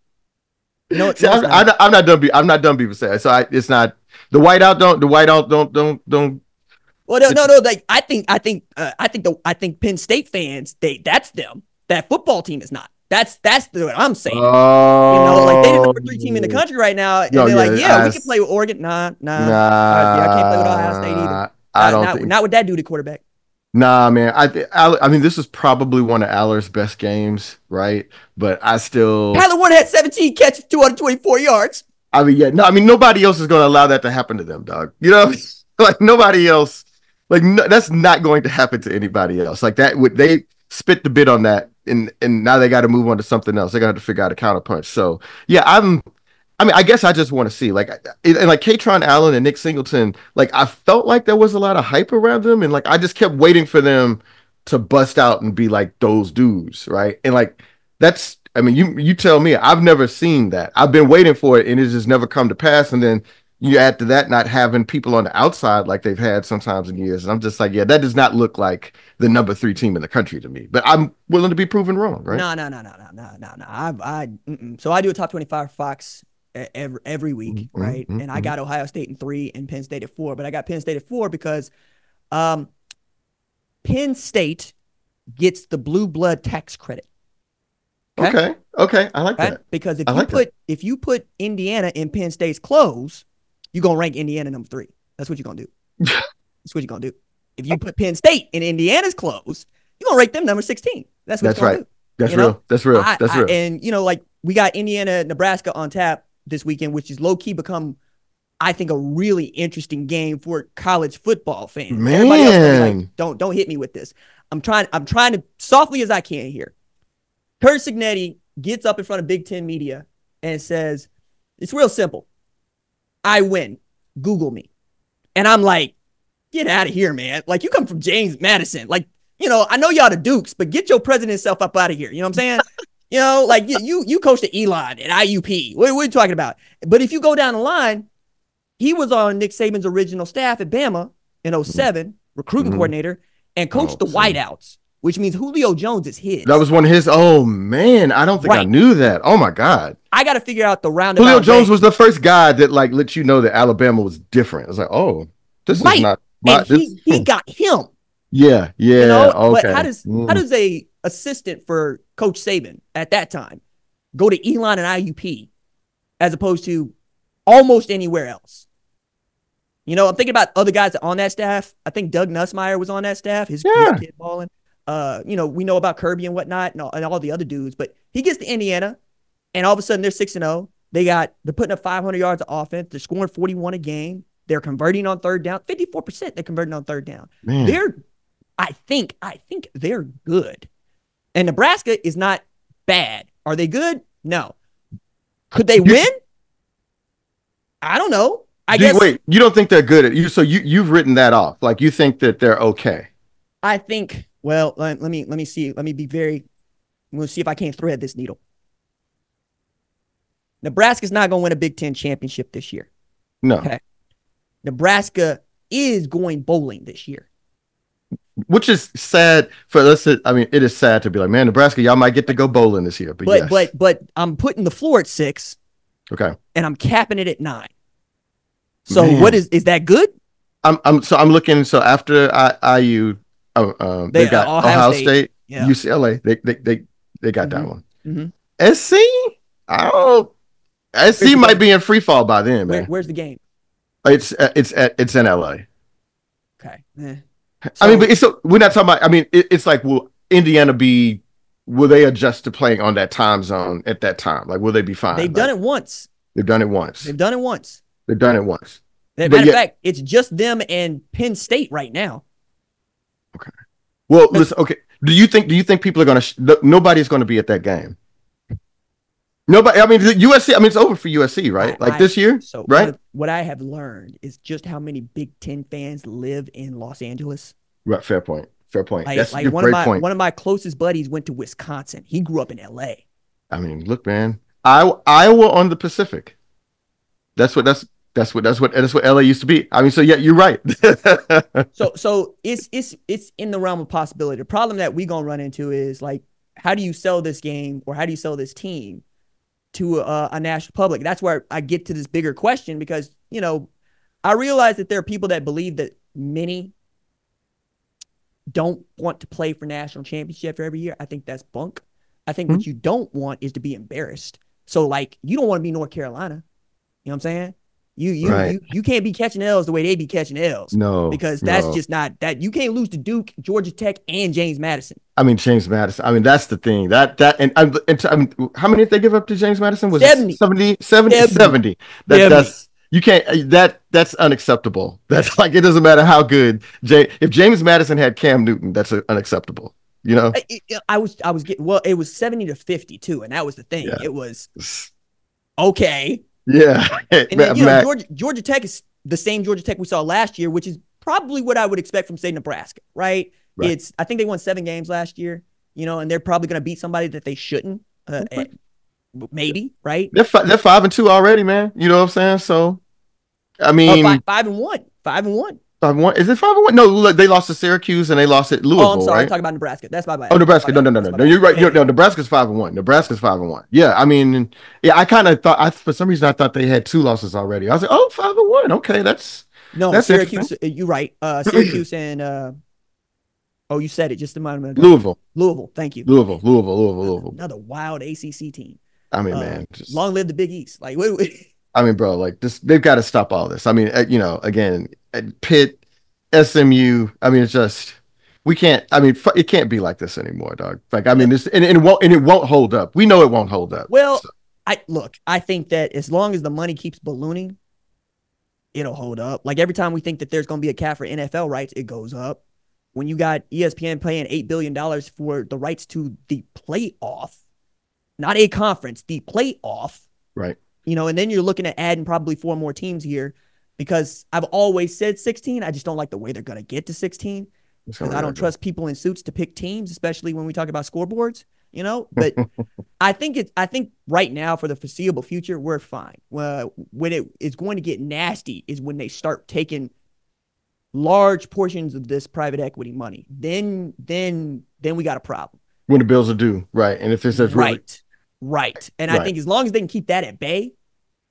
No, see, no, it's not. I'm not done. I'm not done. People say so. It's not the whiteout don't. Well, no, no, no. Like I think Penn State fans, that's them. That football team is not. That's what I'm saying. Like they the Oh number 3 team in the country right now, and no, they're like, yeah, yeah, we can play with Oregon. Nah, nah. Yeah, I can't play with Ohio State either. nah. I Not don't not think. not with that dude at quarterback. Nah, man. I mean, this is probably one of Aller's best games, right? But I still, Kyler Warren had 17 catches, 224 yards. I mean, yeah, no, I mean, nobody else is going to allow that to happen to them, dog. You know, like nobody else, like no, that's not going to happen to anybody else. Like that, would they spit the bit on that, and now they got to move on to something else. They got to figure out a counterpunch. So yeah, I mean, I guess I just want to see and like Katron Allen and Nick Singleton, like I felt like there was a lot of hype around them, and like I just kept waiting for them to bust out and be like those dudes, right? And like that's, I mean, you tell me, I've never seen that. I've been waiting for it, and it's just never come to pass. And then you add to that not having people on the outside like they've had sometimes in years, and I'm just like, yeah, that does not look like the number 3 team in the country to me. But I'm willing to be proven wrong, right? No, no, no, no, no, no, no, no. So I do a top 25 for Fox every week, Mm-hmm, right? mm-hmm, And I mm-hmm. got Ohio State in 3 and Penn State at 4, but I got Penn State at 4 because um, Penn State gets the blue blood tax credit. Okay. Okay, okay, I like Okay. that. Because I like that. if you put Indiana in Penn State's clothes, you're gonna rank Indiana number 3. That's what you're gonna do. That's what you're gonna do. If you put Penn State in Indiana's clothes, you're gonna rank them number 16. That's what That's you're gonna right. do. That's You know, real. That's real. That's real. and like we got Indiana, Nebraska on tap this weekend, which is low key become, I think, a really interesting game for college football fans. Everybody else gonna be like, Man. don't hit me with this. I'm trying to softly as I can here. Kurt Signetti gets up in front of Big Ten media and says, it's real simple. I win. Google me. And I'm like, get out of here, man. Like, you come from James Madison. Like, I know y'all the Dukes, but get your president self up out of here. You know what I'm saying? Like you coached at Elon and IUP. What are you talking about? But if you go down the line, he was on Nick Saban's original staff at Bama in '07, recruiting Mm-hmm. coordinator, and coached Oh, the see. whiteouts, which means Julio Jones is That his. was one of his. Oh man, I don't think I Right. knew that. Oh my God. I got to figure out the Julio roundabout Jones way. was the first guy that like let you know that Alabama was different. I was like, oh, this is Right. not my And this. he got him, Yeah, yeah, but okay. how does a assistant for Coach Saban at that time go to Elon and IUP as opposed to almost anywhere else? I'm thinking about other guys on that staff. I think Doug Nussmeier was on that staff. His Yeah, kid balling. We know about Kirby and whatnot and all the other dudes, but he gets to Indiana, and all of a sudden they're 6-0. They're putting up 500 yards of offense. They're scoring 41 a game. They're converting on third down. 54% they're converting on third down. man. They're, I think they're good. And Nebraska is not bad. Are they good? No. Could they You, win? I don't know. I guess wait, you don't think they're good at you? So you've written that off. Like you think that they're okay. I think. Well, let me see. Let me be very. We'll see if I can't thread this needle. Nebraska's not going to win a Big Ten championship this year. No. Okay. Nebraska is going bowling this year. Which is sad for us. I mean, it is sad to be like, man, Nebraska, y'all might get to go bowling this year. But yes. But I'm putting the floor at 6. Okay. And I'm capping it at 9. So man. what is that good? I'm looking. So after IU, they got Ohio State, yeah. UCLA. They got that one. Mm-hmm. SC, I don't. SC might be in free fall by then, man. Where's the game? It's in LA. Okay. So, I mean, but we're not talking about. I mean, it's like, will Indiana be? Will they adjust to playing on that time zone at that time? Like, will they be fine? They've done it once. They've done it once. Matter of fact, it's just them and Penn State right now. Okay. Well, listen. Okay. Do you think people are going to? Nobody's going to be at that game. Nobody. I mean, USC. I mean, it's over for USC, right? This year, so right? What I have learned is just how many Big Ten fans live in Los Angeles. Right. Fair point. That's a great point. One of my closest buddies went to Wisconsin. He grew up in LA. I mean, look, man. Iowa on the Pacific. That's what LA used to be. I mean, so yeah, you're right. so it's in the realm of possibility. The problem that we're gonna run into is, like, how do you sell this game, or how do you sell this team to a national public? That's where I get to this bigger question, because, I realize that there are people that believe that many don't want to play for national championship every year. I think that's bunk. I think what you don't want is to be embarrassed. So, like, you don't want to be North Carolina. You know what I'm saying? You can't be catching L's the way they be catching L's. No, because that's just not that. You can't lose to Duke, Georgia Tech, and James Madison. I mean, James Madison. I mean, that's the thing. How many did they give up to James Madison? Was 70. It 70? That's you can't. That's unacceptable. That's like, it doesn't matter how good if James Madison had Cam Newton, that's unacceptable. You know, I was getting, well, it was 70-50 too, and that was the thing. Yeah. It was okay. Yeah. And then, Georgia Tech is the same Georgia Tech we saw last year, which is probably what I would expect from, say, Nebraska, right? I think they won 7 games last year, and they're probably going to beat somebody that they shouldn't, maybe, right? They're 5-2 already, man. You know what I'm saying? So, I mean, 5-1. 5-1. 5-1. Is it 5-1? No, look, they lost to Syracuse and they lost at Louisville. Oh, I'm sorry. Right? I'm talking about Nebraska. That's my bad. Oh, Nebraska. No. You're right. No, Nebraska's 5-1. Yeah, I mean, yeah, I kind of thought, for some reason, I thought they had 2 losses already. I was like, oh, 5-1. Okay, that's Syracuse. You're right. Syracuse and you said it just a moment ago. Louisville. Thank you. Louisville. Another wild ACC team. I mean, man, long live the Big East. Like, I mean, bro, like this, they've got to stop all this. I mean, again, Pitt, SMU. I mean, it's just, we can't. I mean, it can't be like this anymore, dog. Like, I mean, this and it won't hold up. We know it won't hold up. Well, so. I think that as long as the money keeps ballooning, it'll hold up. Like, every time we think that there's going to be a cap for NFL rights, it goes up. When you got ESPN paying $8 billion for the rights to the playoff, not a conference, the playoff, right? And then you're looking at adding probably 4 more teams here, because I've always said 16. I just don't like the way they're going to get to 16, because I don't trust people in suits to pick teams, especially when we talk about scoreboards, But I think right now, for the foreseeable future, we're fine. When it is going to get nasty is when they start taking large portions of this private equity money. Then we got a problem. When the bills are due, right? And if it's right. And I think as long as they can keep that at bay,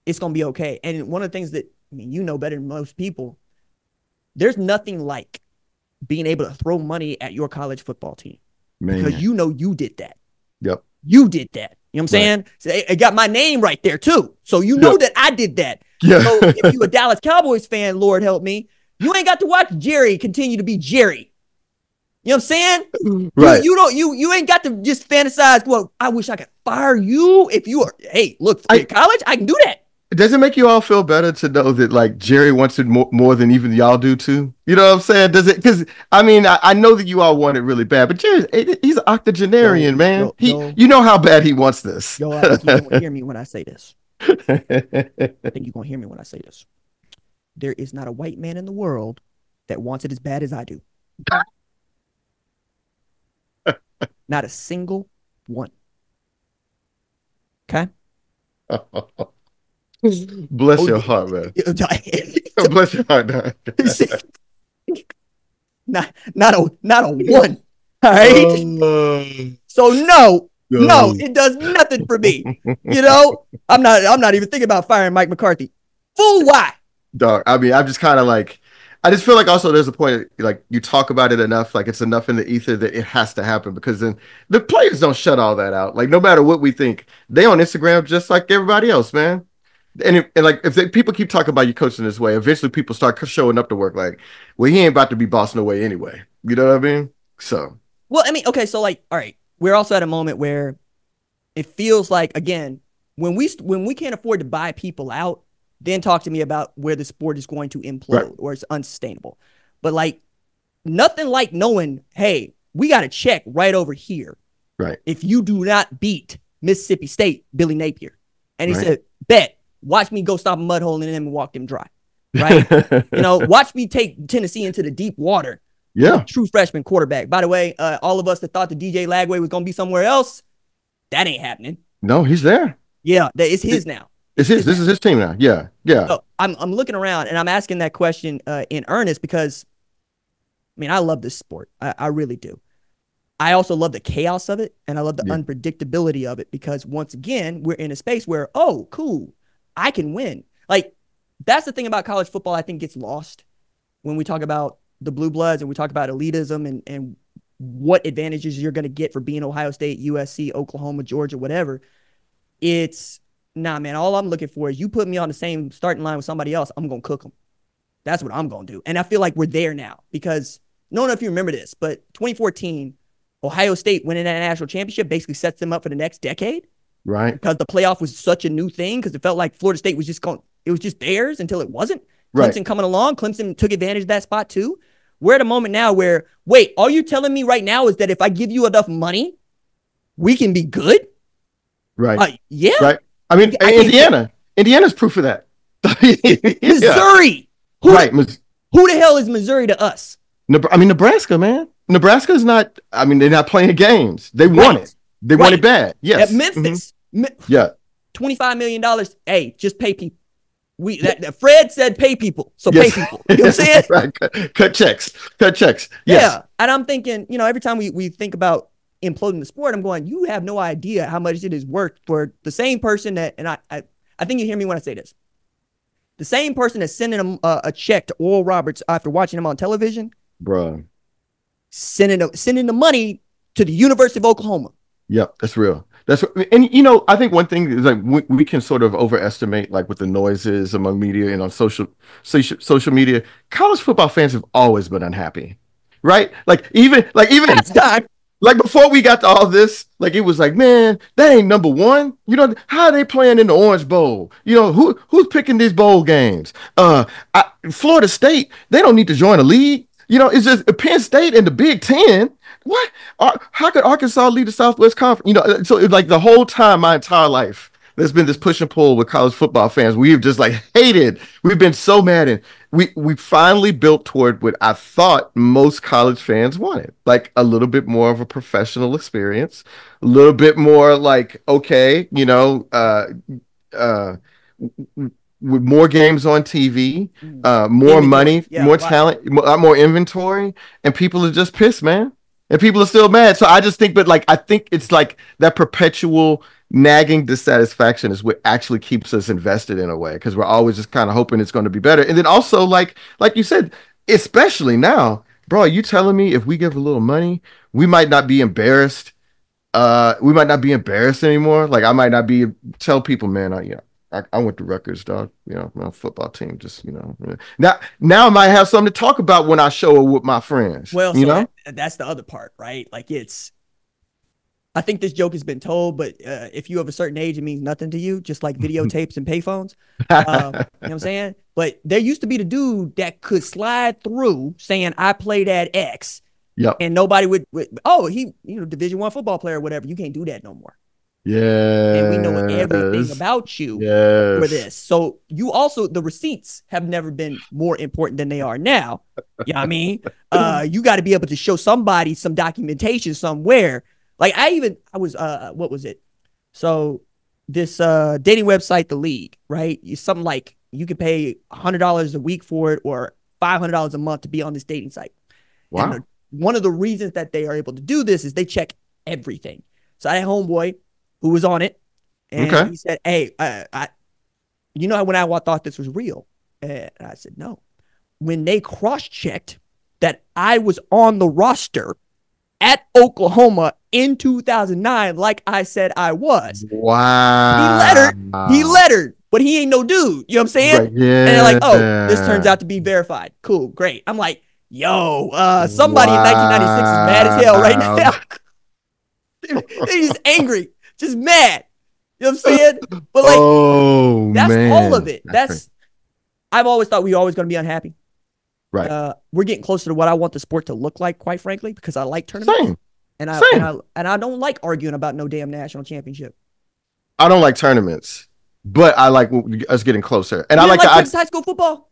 it's going to be okay. And one of the things that, I mean, better than most people, there's nothing like being able to throw money at your college football team. Man. Because you did that. Yep. You did that. You know what I'm saying? So it got my name right there too. So that I did that. Yeah. So if you a Dallas Cowboys fan, Lord help me, you ain't got to watch Jerry continue to be Jerry. You know what I'm saying? Right. You ain't got to just fantasize, well, I wish I could fire you if you are, hey, look, in college, I can do that. Does it make you all feel better to know that, like, Jerry wants it more than even y'all do too? You know what I'm saying? Does it? Because I mean, I know that you all want it really bad, but he's an octogenarian, man. You know how bad he wants this. I think you're gonna hear me when I say this. I think you're gonna hear me when I say this. There is not a white man in the world that wants it as bad as I do. Not a single One. Okay. Bless Oh, your heart, man. so, Bless your heart, man. not a one. All right. Oh, So no, no. it does nothing for me. I'm not even thinking about firing Mike McCarthy. Fool, why? Dog. I mean, I'm just kind of like, I just feel like also there's a point like you talk about it enough, like it's enough in the ether that it has to happen because then the players don't shut all that out. Like no matter what we think, they on Instagram just like everybody else, man. And like if people keep talking about you coaching this way, eventually people start showing up to work like, well, he ain't about to be bossing away anyway. You know what I mean? So Well, I mean, okay, so like, all right, we're also at a moment where it feels like again, when we can't afford to buy people out, then talk to me about where the sport is going to right, implode or it's unsustainable. But like nothing like knowing, hey, we got a check right over here right, if you do not beat Mississippi State, Billy Napier. And he right. said, bet, watch me go stop a mud hole in them and walk them dry. Right? Watch me take Tennessee into the deep water with a Yeah. true freshman quarterback. By the way, all of us that thought the DJ Lagway was going to be somewhere else, that ain't happening. No, he's there. Yeah, it's his now. It's It's his. his This now. is his team now. Yeah, yeah. So I'm looking around and I'm asking that question in earnest because, I mean, I love this sport. I really do. I also love the chaos of it and I love the Yeah. unpredictability of it because once again, we're in a space where, oh, cool, I can win. Like, that's the thing about college football I think gets lost when we talk about the blue bloods and we talk about elitism and what advantages you're going to get for being Ohio State, USC, Oklahoma, Georgia, whatever. It's, nah, man, all I'm looking for is you put me on the same starting line with somebody else, I'm going to cook them. That's what I'm going to do. And I feel like we're there now because I don't know if you remember this, but 2014, Ohio State winning that national championship basically sets them up for the next decade Right, because the playoff was such a new thing because it felt like Florida State was just going, it was just theirs until it wasn't. right, Clemson coming along, Clemson took advantage of that spot too. We're at a moment now where, wait, all you telling me right now is that if I give you enough money, we can be good? right, Yeah. right. I mean, I can't. Indiana's proof of that. Yeah, Missouri. Who, right. who the hell is Missouri to us? I mean, Nebraska, man. Nebraska is not. I mean, they're not playing games. They want it. Right. They want it Right. bad. At Yes. Memphis, Yeah. $25 million. Hey, just pay people. That Fred said pay people. So Yes. pay people. You know what I'm saying? Right. Cut checks. Cut checks. Yes. Yeah. And I'm thinking, every time we think about imploding the sport, I'm going, you have no idea how much it is worth for the same person that, and I think you hear me when I say this. The same person that's sending him a check to Oral Roberts after watching him on television, Bro. sending the money to the University of Oklahoma. Yep. That's real. And I think one thing is like we can sort of overestimate like what the noise is among media and on social media. College football fans have always been unhappy, right? Even That's time. like before we got to all this, like it was like, man, that ain't number one. How are they playing in the Orange Bowl? Who's picking these bowl games? Florida State, they don't need to join a league. It's just Penn State and the Big Ten. What? How could Arkansas lead the Southwest Conference? So it's like the whole time, my entire life, there's been this push and pull with college football fans. We've just like hated. We've been so mad, and we finally built toward what I thought most college fans wanted, like a little bit more of a professional experience, a little bit more like okay, with more games on TV, more Inventory. money, Yeah. more talent, more inventory, and people are just pissed, man. And people are still mad. So I just think, but like, I think it's like that perpetual nagging dissatisfaction is what actually keeps us invested in a way because we're always just kind of hoping it's going to be better. And then also, like you said, especially now, bro, you telling me if we give a little money, we might not be embarrassed. We might not be embarrassed anymore. Like I might not be tell people, man, I went to Rutgers, dog. My football team. Just now I might have something to talk about when I show up with my friends. Well, so that's the other part, right? Like I think this joke has been told, but if you have a certain age, it means nothing to you, just like videotapes and payphones. You know what I'm saying? But there used to be the dude that could slide through saying, I played at X. Yep. And nobody would he, Division I football player or whatever. You can't do that no more. Yeah. And we know everything about you for this. So you also, the receipts have never been more important than they are now. You know what I mean? You got to be able to show somebody some documentation somewhere. Like I was what was it? So this dating website, The League, right? Something like you could pay $100 a week for it or $500 a month to be on this dating site. And Wow. one of the reasons that they are able to do this is they check everything. So I had a homeboy who was on it, and Okay. he said, "Hey, you know when I thought this was real?" And I said, "No." When they cross-checked that I was on the roster at Oklahoma in 2009, like I said I was, he lettered, he Wow. lettered, but he ain't no dude. You know what I'm saying? Right. And they're like, "Oh, this turns Yeah. out to be verified. Cool, great." I'm like, "Yo, somebody in 1996 is mad as hell right Wow. now." They're just angry, just mad. You know what I'm saying? But like, Oh that's all of man. it. That's crazy. That's I've always thought we were always going to be unhappy. Right. We're getting closer to what I want the sport to look like, quite frankly, because I like tournaments Same. Same. and I don't like arguing about no damn national championship. I don't like tournaments, but I like us getting closer. And You I didn't like like the Texas high school football?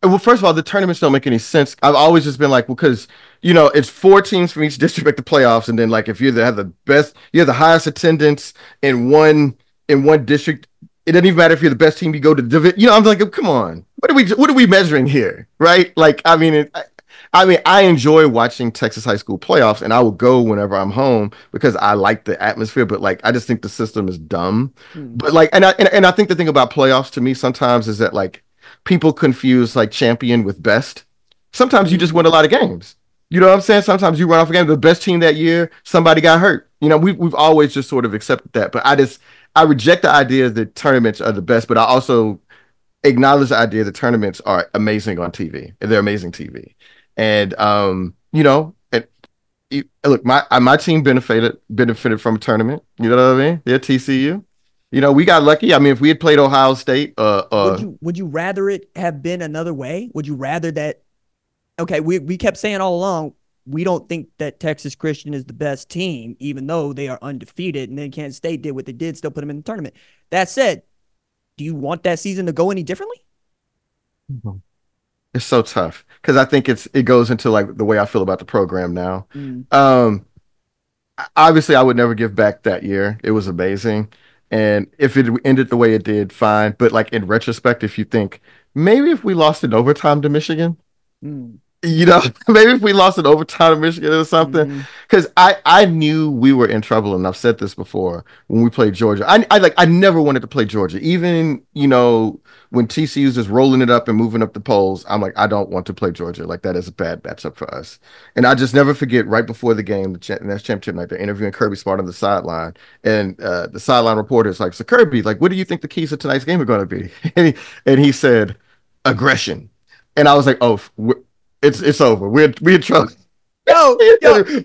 well, first of all, the tournaments don't make any sense. I've always just been like, well, because it's four teams from each district make the playoffs, and then like if you have the best, you have the highest attendance in one district. It doesn't even matter if you're the best team. You go to division. I'm like, come on, what are we measuring here, right? Like, I enjoy watching Texas high school playoffs, and I will go whenever I'm home because I like the atmosphere. But like, I just think the system is dumb. Hmm. But like, and I think the thing about playoffs to me sometimes is that like people confuse like champion with best. Sometimes you just win a Mm. lot of games. You know what I'm saying? Sometimes you run off a game. The best team that year, somebody got hurt. We've always just sort of accepted that. But I reject the idea that tournaments are the best, but I also acknowledge the idea that tournaments are amazing on TV and they're amazing TV. And look, my team benefited from a tournament. You know what I mean? They're TCU. We got lucky. I mean, if we had played Ohio State, Would you rather it have been another way? Would you rather that? Okay, we kept saying all along we don't think that Texas Christian is the best team, even though they are undefeated, and then Kansas State did what they did, still put them in the tournament. That said, do you want that season to go any differently? it's so tough because I think it goes into like the way I feel about the program now. Mm, Um, Obviously, I would never give back that year. It was amazing. And if it ended the way it did, fine. But like in retrospect, if you think maybe if we lost in overtime to Michigan, mm, maybe if we lost in overtime to Michigan or something, mm-hmm, because I knew we were in trouble, and I've said this before when we played Georgia. I never wanted to play Georgia, even when TCU's just rolling it up and moving up the polls. I'm like, I don't want to play Georgia. Like that is a bad matchup for us. And I just never forget right before the game, the national championship night, they're interviewing Kirby Smart on the sideline, and the sideline reporter is like, "So Kirby, like, what do you think the keys to tonight's game are going to be?" and he said, "Aggression." And I was like, "Oh, it's over. We're in trouble. yo,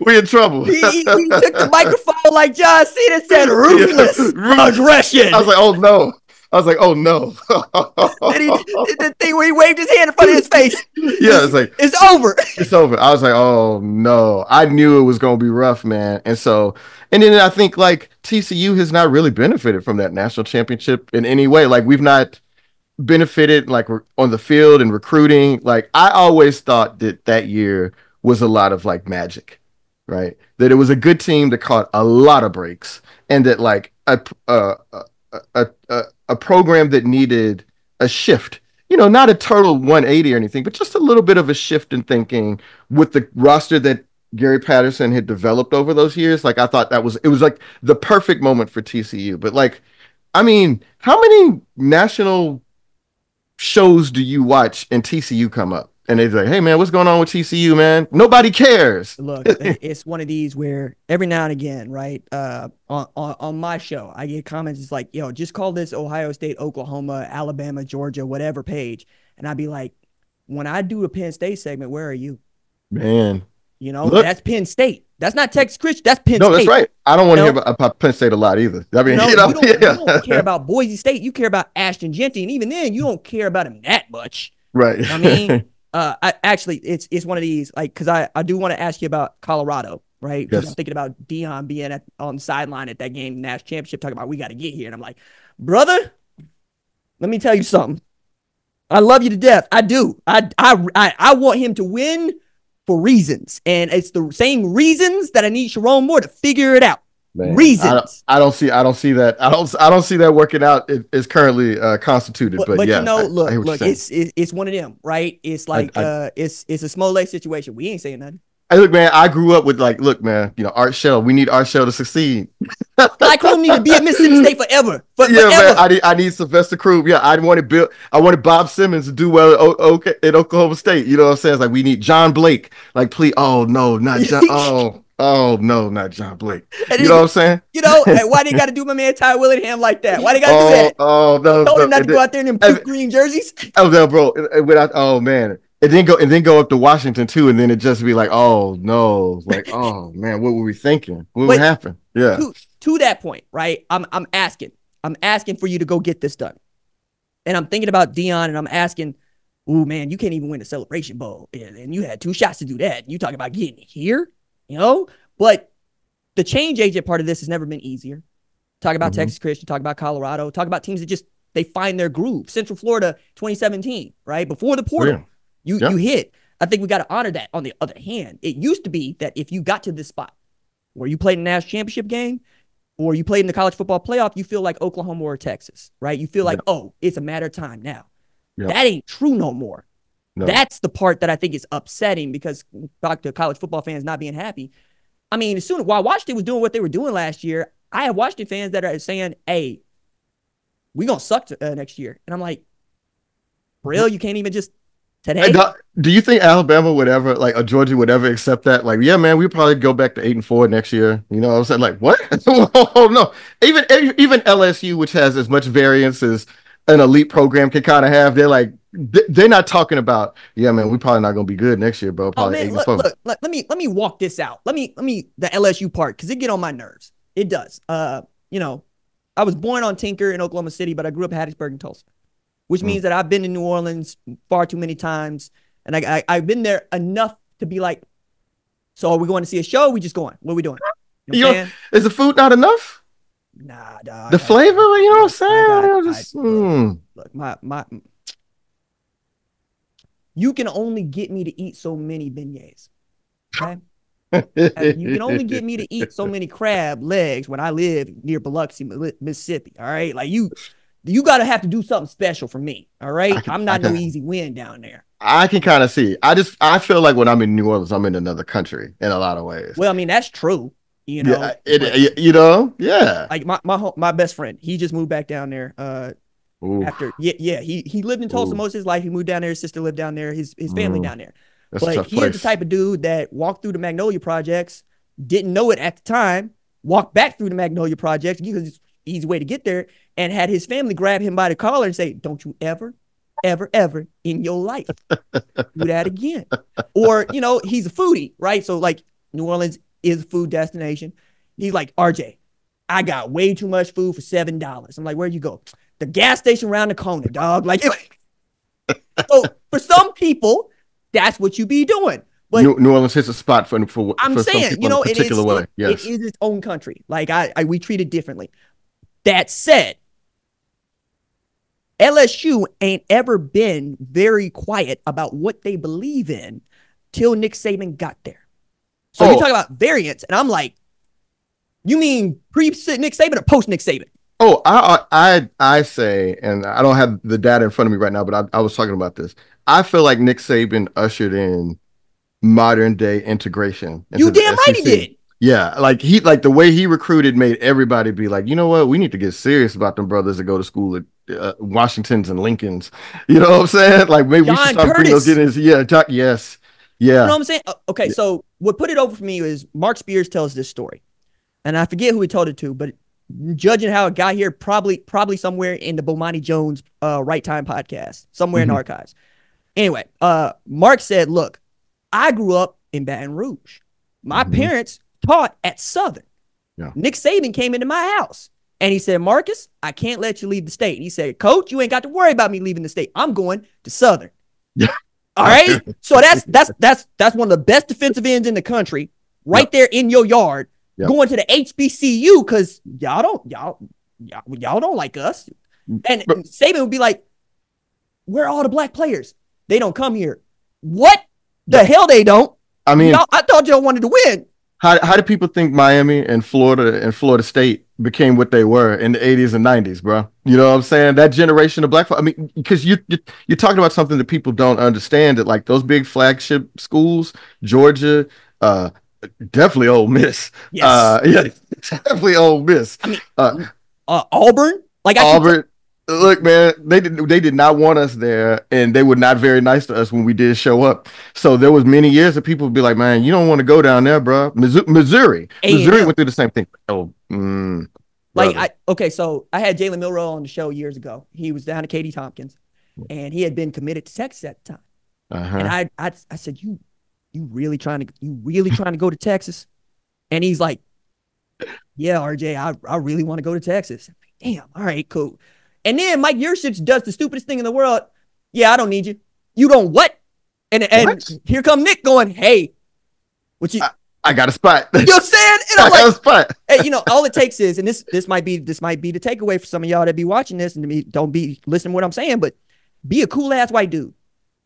We're in trouble." he took the microphone like John Cena and said, Yeah, "Ruthless aggression." I was like, "Oh no." I was like, "Oh no." Then he did the thing where he waved his hand in front of his face. Yeah, it's like It's over. it's over. I was like, "Oh no." I knew it was going to be rough, man. And then I think like TCU has not really benefited from that national championship in any way. Like we've not benefited like on the field and recruiting. Like I always thought that year was a lot of like magic, right? That it was a good team that caught a lot of breaks, and that like a program that needed a shift. Not a total 180 or anything, but just a little bit of a shift in thinking with the roster that Gary Patterson had developed over those years. Like I thought it was like the perfect moment for TCU. But like, I mean, how many national shows do you watch and TCU come up? And they're like, "Hey man, what's going on with TCU, man?" Nobody cares. Look, it's one of these where every now and again, right? On my show, I get comments. It's like, "Yo, just call this Ohio State, Oklahoma, Alabama, Georgia, whatever page," and I'd be like, "When I do a Penn State segment, where are you? Man, look, That's Penn State. That's not Texas Christian. That's Penn no, that's State. right. I don't You want to hear know, about Penn State a lot either. I mean, you don't care yeah, about Boise State. You care about Ashton Genty, and even then, you don't care about him that much. right. I mean, I actually it's one of these like because I do want to ask you about Colorado, right? Because I'm Yes, thinking about Dion being on the sideline at that game, national championship, talking about we got to get here, and I'm like, brother, let me tell you something. I love you to death. I do. I want him to win for reasons. And it's the same reasons that I need Sharon Moore to figure it out. Man, Reasons. I don't see that. I don't see that working out. It's currently constituted, but But you yeah, know, I hear what you're look, saying. it's one of them, right? It's like it's a small leg situation. We ain't saying nothing. Hey, look, man, I grew up with like, look, man, Art Shell. We need Art Shell to succeed. Black Chrome need to be at Mississippi State forever. Yeah, man, Forever. I need Sylvester Cruz. Yeah, I wanted Bob Simmons to do well at Oklahoma State. You know what I'm saying? It's like we need John Blake. Like, please, oh no, not John. Oh no, not John Blake. You know what I'm saying? Why they got to do my man Ty Willingham like that? Why they got to do Oh, that? oh no, Told no. him not to go out there in them puke green jerseys. Oh no, bro. Without, oh man. And then go up to Washington too, and then it just be like, oh no, like, oh man, what were we thinking? What would But happen? Yeah. to that point, right? I'm asking for you to go get this done. And I'm thinking about Dion, and I'm asking, ooh, man, you can't even win a Celebration Bowl. And you had 2 shots to do that. You talking about getting here, But the change agent part of this has never been easier. Talk about Texas Christian, talk about Colorado, talk about teams that just, they find their groove. Central Florida, 2017, right? Before the portal, you hit. I think we got to honor that. On the other hand, it used to be that if you got to this spot where you played in a national championship game, or you played in the college football playoff, you feel like Oklahoma or Texas, right? You feel like, oh, it's a matter of time now. That ain't true no more. No. That's the part that I think is upsetting, because back to college football fans not being happy. I mean, while Washington was doing what they were doing last year, I have Washington fans that are saying, hey, we're going to suck next year. And I'm like, real? You can't even just today? Do you think Alabama would ever, like, or Georgia would ever accept that? Like, yeah, man, we'd probably go back to 8-4 next year. You know what I'm saying? Like, what? Oh, no. Even LSU, which has as much variance as an elite program can kind of have, they're not talking about, yeah, man, we're probably not going to be good next year, bro. Probably 8-4. Look, let me walk this out. Let me the LSU part, because it get on my nerves. It does. I was born on Tinker in Oklahoma City, but I grew up in Hattiesburg and Tulsa, which means that I've been in New Orleans far too many times. And I've been there enough to be like, so are we going to see a show? Or we just going? What are we doing? Is the food not enough? Nah, dog. The flavor, you know what I'm saying? Look, my you can only get me to eat so many beignets. Okay? You can only get me to eat so many crab legs when I live near Biloxi, Mississippi. All right. Like you got to have to do something special for me. All right. I'm not no easy win down there. I can kind of see. I feel like when I'm in New Orleans, I'm in another country in a lot of ways. Well, I mean, that's true. Yeah. Like my best friend, he just moved back down there. After he lived in Tulsa most of his life. He moved down there. His sister lived down there. His family down there. But he is the type of dude that walked through the Magnolia Projects, didn't know it at the time, walked back through the Magnolia Projects because it's an easy way to get there, and had his family grab him by the collar and say, don't you ever in your life do that again. Or, he's a foodie, right? So like New Orleans is a food destination. He's like, RJ, I got way too much food for $7. I'm like, where'd you go? The gas station around the corner, dog. Like, so for some people, that's what you be doing. But New Orleans hits a spot for I'm saying, in a particular way. Yes. It is its own country. Like we treat it differently. That said, LSU ain't ever been very quiet about what they believe in till Nick Saban got there. So you talk about variance, and I'm like, you mean pre-Nick Saban or post-Nick Saban? Oh, I say, and I don't have the data in front of me right now, but I was talking about this. I feel like Nick Saban ushered in modern day integration. You damn right he did. Yeah, like the way he recruited made everybody be like, you know what, we need to get serious about them brothers that go to school at Washingtons and Lincolns. You know what I'm saying? Like maybe we should start bringing those in. Yes. Yeah. You know what I'm saying? Okay, so what put it over for me is Mark Spears tells this story, and I forget who he told it to, but judging how it got here, probably somewhere in the Bomani Jones Right Time podcast, somewhere in the archives. Anyway, Mark said, look, I grew up in Baton Rouge. My parents taught at Southern. Yeah. Nick Saban came into my house and he said, Marcus, I can't let you leave the state. And he said, Coach, you ain't got to worry about me leaving the state. I'm going to Southern. Yeah. All right. So that's one of the best defensive ends in the country, right there in your yard. Going to the HBCU because y'all don't like us. And Saban would be like, where are all the black players? They don't come here. What the hell they don't? I mean, I thought y'all wanted to win. how do people think Miami and Florida State became what they were in the 80s and 90s, bro? You know what I'm saying? That generation of black. I mean, because you're talking about something that people don't understand. That like those big flagship schools, Georgia, uh, definitely Ole Miss. Yes. Yeah, definitely Ole Miss. I mean, Uh, Auburn. Like I keep. Auburn. Look, man, they did not want us there, and they were not very nice to us when we did show up. So there was many years that people would be like, "Man, you don't want to go down there, bro." Missouri A&M. went through the same thing. Oh, Like brother. so I had Jalen Milroe on the show years ago. He was down at Katie Tompkins, and he had been committed to Texas at the time. Uh And huh. I said, you really trying to go to Texas? And he's like, yeah, RJ, I really want to go to Texas. I'm like, damn, all right, cool. And then Mike Yurcich does the stupidest thing in the world. Yeah, I don't need you. You don't what? And What? here come Nick going, hey, what you I, I got a spot. you know what I'm saying? And I I'm got like, a spot. hey, all it takes is, and this might be the takeaway for some of y'all that be watching this and don't be listening to what I'm saying, but be a cool ass white dude.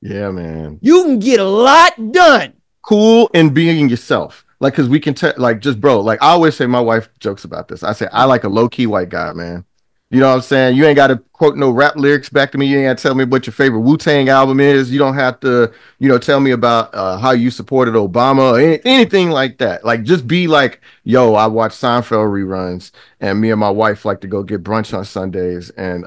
Yeah, man. You can get a lot done. Cool and being yourself. Like, because we can tell, like, just bro, like, I always say, my wife jokes about this. I say, I like a low key white guy, man. You know what I'm saying? You ain't got to quote no rap lyrics back to me. You ain't got to tell me what your favorite Wu-Tang album is. You don't have to, tell me about how you supported Obama or anything like that. Like, just be like, yo, I watch Seinfeld reruns, and me and my wife like to go get brunch on Sundays. And,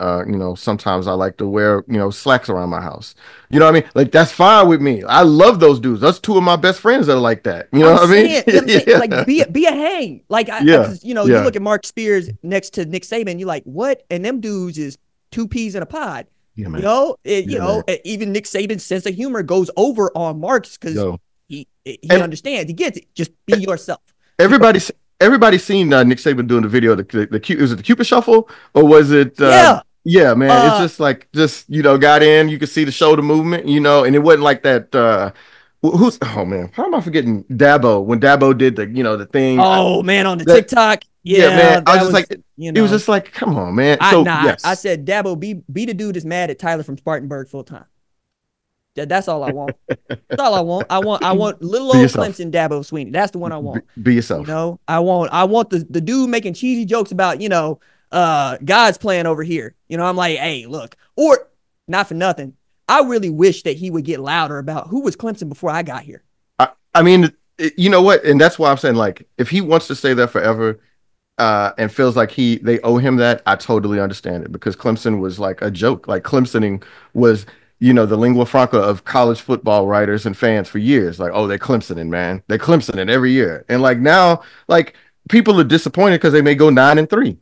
sometimes I like to wear, slacks around my house. You know what I mean? Like, that's fine with me. I love those dudes. That's two of my best friends that are like that. You know I'm what I mean? saying, you know what I'm saying, like Yeah. be a hang, like Yeah. because you Yeah. look at Mark Spears next to Nick Saban, you're like, what? And them dudes is two peas in a pod. Yeah, man. Yeah, man. Even Nick Saban's sense of humor goes over on Mark's because Yo. he And understands, he gets it. Just be yourself. everybody's everybody's seen Nick Saban doing the video. Was it the Cupid Shuffle or was it? Yeah. Yeah, man. It's Uh. just like got in. You could see the shoulder movement, and it wasn't like that. Who's oh man, how am I forgetting Dabo when Dabo did the thing Oh man, on the that TikTok, yeah, man. yeah, I was that just was like it was just like come on, man. I So nah. I yes, said Dabo, be the dude that's mad at Tyler from Spartanburg full time. That's all I want. That's all I want. I want little be old yourself. Clemson Dabo Sweeney. That's the one I want. Be yourself. I want the dude making cheesy jokes about, God's plan over here. I'm like, hey, look, or not for nothing. I really wish that he would get louder about who was Clemson before I got here. I mean, you know what? And that's why I'm saying, like, if he wants to stay there forever, and feels like they owe him that, I totally understand it because Clemson was like a joke. Like Clemsoning was, the lingua franca of college football writers and fans for years. Like, oh, they're Clemsoning, man. They're Clemsoning every year. And like now, like people are disappointed because they may go 9-3,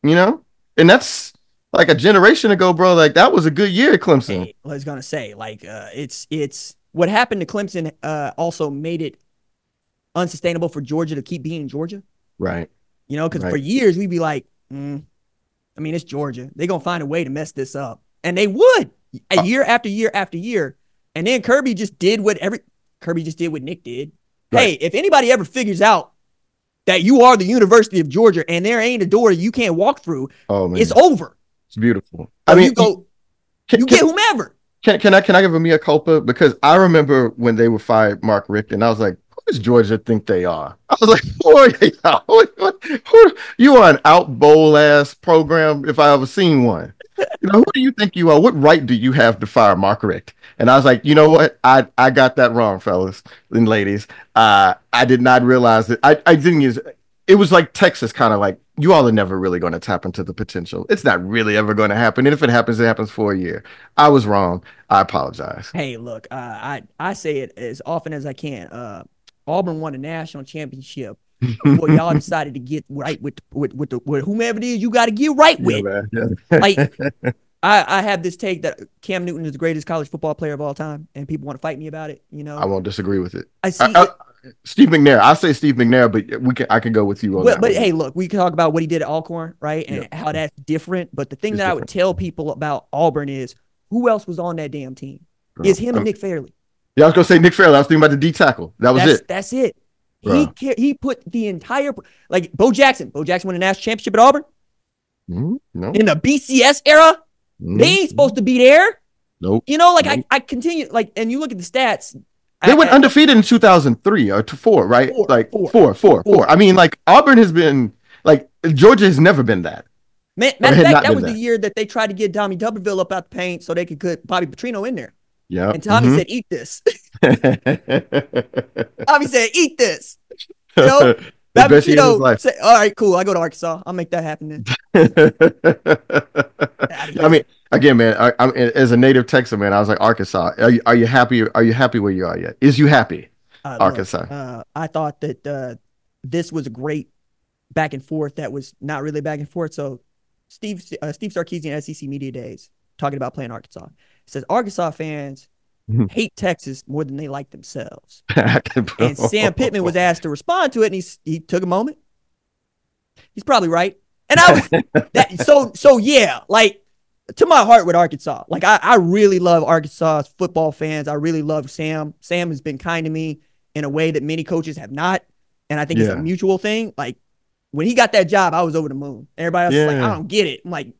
you know? And that's like a generation ago, bro. Like that was a good year at Clemson. Hey, I was gonna say, like, it's what happened to Clemson. Also made it unsustainable for Georgia to keep being Georgia. Right. Because for Right. years we'd be like, I mean, it's Georgia. They're gonna find a way to mess this up, and they would a Uh, year after year after year. And then Kirby just did what Nick did. right. Hey, if anybody ever figures out that you are the University of Georgia and there ain't a door you can't walk through, Oh it's man. over. It's beautiful. I So mean, you go, can, you can, get whomever. can I give a mea culpa? Because I remember when they were fired Mark Richt, and I was like, who does Georgia think they are? I was like, boy, you are an out bowl ass program if I ever seen one. Who do you think you are? What right do you have to fire Mark Richt? And I was like, you know what? I got that wrong, fellas and ladies. I did not realize that I didn't use it was like Texas, kind of like you all are never really going to tap into the potential. It's not really ever going to happen. And if it happens for a year. I was wrong. I apologize. Hey, look, I say it as often as I can. Auburn won a national championship before y'all decided to get right with whomever it is you got to get right Yeah, with. man. Like, Yeah. I have this take that Cam Newton is the greatest college football player of all time, and people want to fight me about it. I won't disagree with it. I see it. Steve McNair. I say Steve McNair, but I can go with you on Well, that but one. hey, look, we can talk about what he did at Alcorn, right, Yeah, and how that's different. But the thing it's that I would different. tell people about Auburn is who else was on that damn team? Bro. Is him and Nick Fairley. Yeah, I was gonna say Nick Fairley. I was thinking about the D tackle. That was it, That's it. bro. He put the entire, like, Bo Jackson. Bo Jackson won a national championship at Auburn No. in the BCS era. They ain't supposed to be there. Nope. Like Nope. I continue, like, and you look at the stats. They went undefeated in 2003 or four, right? Four, Like four, four, four, four. four. I mean, like Auburn has been like Georgia has never been that, or Matter of had fact, not that been was the that. year that they tried to get Tommy Tuberville up out the paint so they could put Bobby Petrino in there. Yeah. And Tommy Mm-hmm. said, "Eat this." Tommy said, "Eat this." You know, The Bobby best year of his Petrino life. said, "All right, cool. I go to Arkansas. I'll make that happen then." Out of I here. mean, again, man, I'm as a native Texan, man. I was like, Arkansas. Are you happy? Are you happy where you are yet? Is you happy, Look, Arkansas? I thought that this was a great back and forth that was not really back and forth. So Steve Sarkisian, SEC Media Days, talking about playing Arkansas. He says Arkansas fans hate Texas more than they like themselves. And Sam Pittman was asked to respond to it, and he took a moment. He's probably right. And I was that so yeah, like to my heart with Arkansas. Like I really love Arkansas football fans. I really love Sam. Sam has been kind to me in a way that many coaches have not. And I think it's a Yeah, mutual thing. Like when he got that job, I was over the moon. Everybody else is like, I yeah, don't get it. I'm like,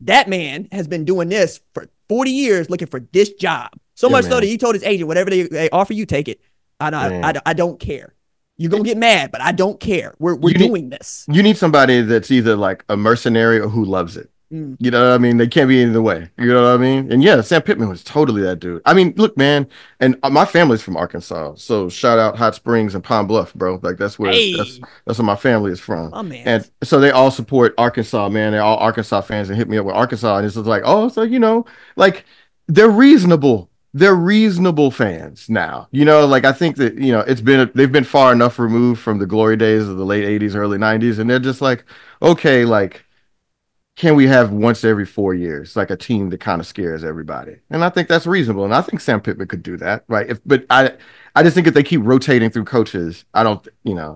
that man has been doing this for 40 years looking for this job. So yeah, much so that man, he told his agent, whatever they offer you, take it. man. I don't care. You're gonna get mad, but I don't care. We're You need doing this. you need somebody that's either like a mercenary or who loves it. Mm. You know what I mean? They can't be either way. You know what I mean? And yeah, Sam Pittman was totally that dude. I mean, look, man, and my family's from Arkansas, so shout out Hot Springs and Pine Bluff, bro. Like Hey, that's where my family is from, my man. and so they all support Arkansas, man. They're all Arkansas fans and hit me up with Arkansas, and it's just like, oh, so like they're reasonable. They're reasonable fans now. Like I think that they've been far enough removed from the glory days of the late '80s, early '90s, and they're just like, okay, like can we have once every 4 years, like a team that kind of scares everybody? And I think that's reasonable. And I think Sam Pittman could do that, right? But I just think if they keep rotating through coaches, I don't,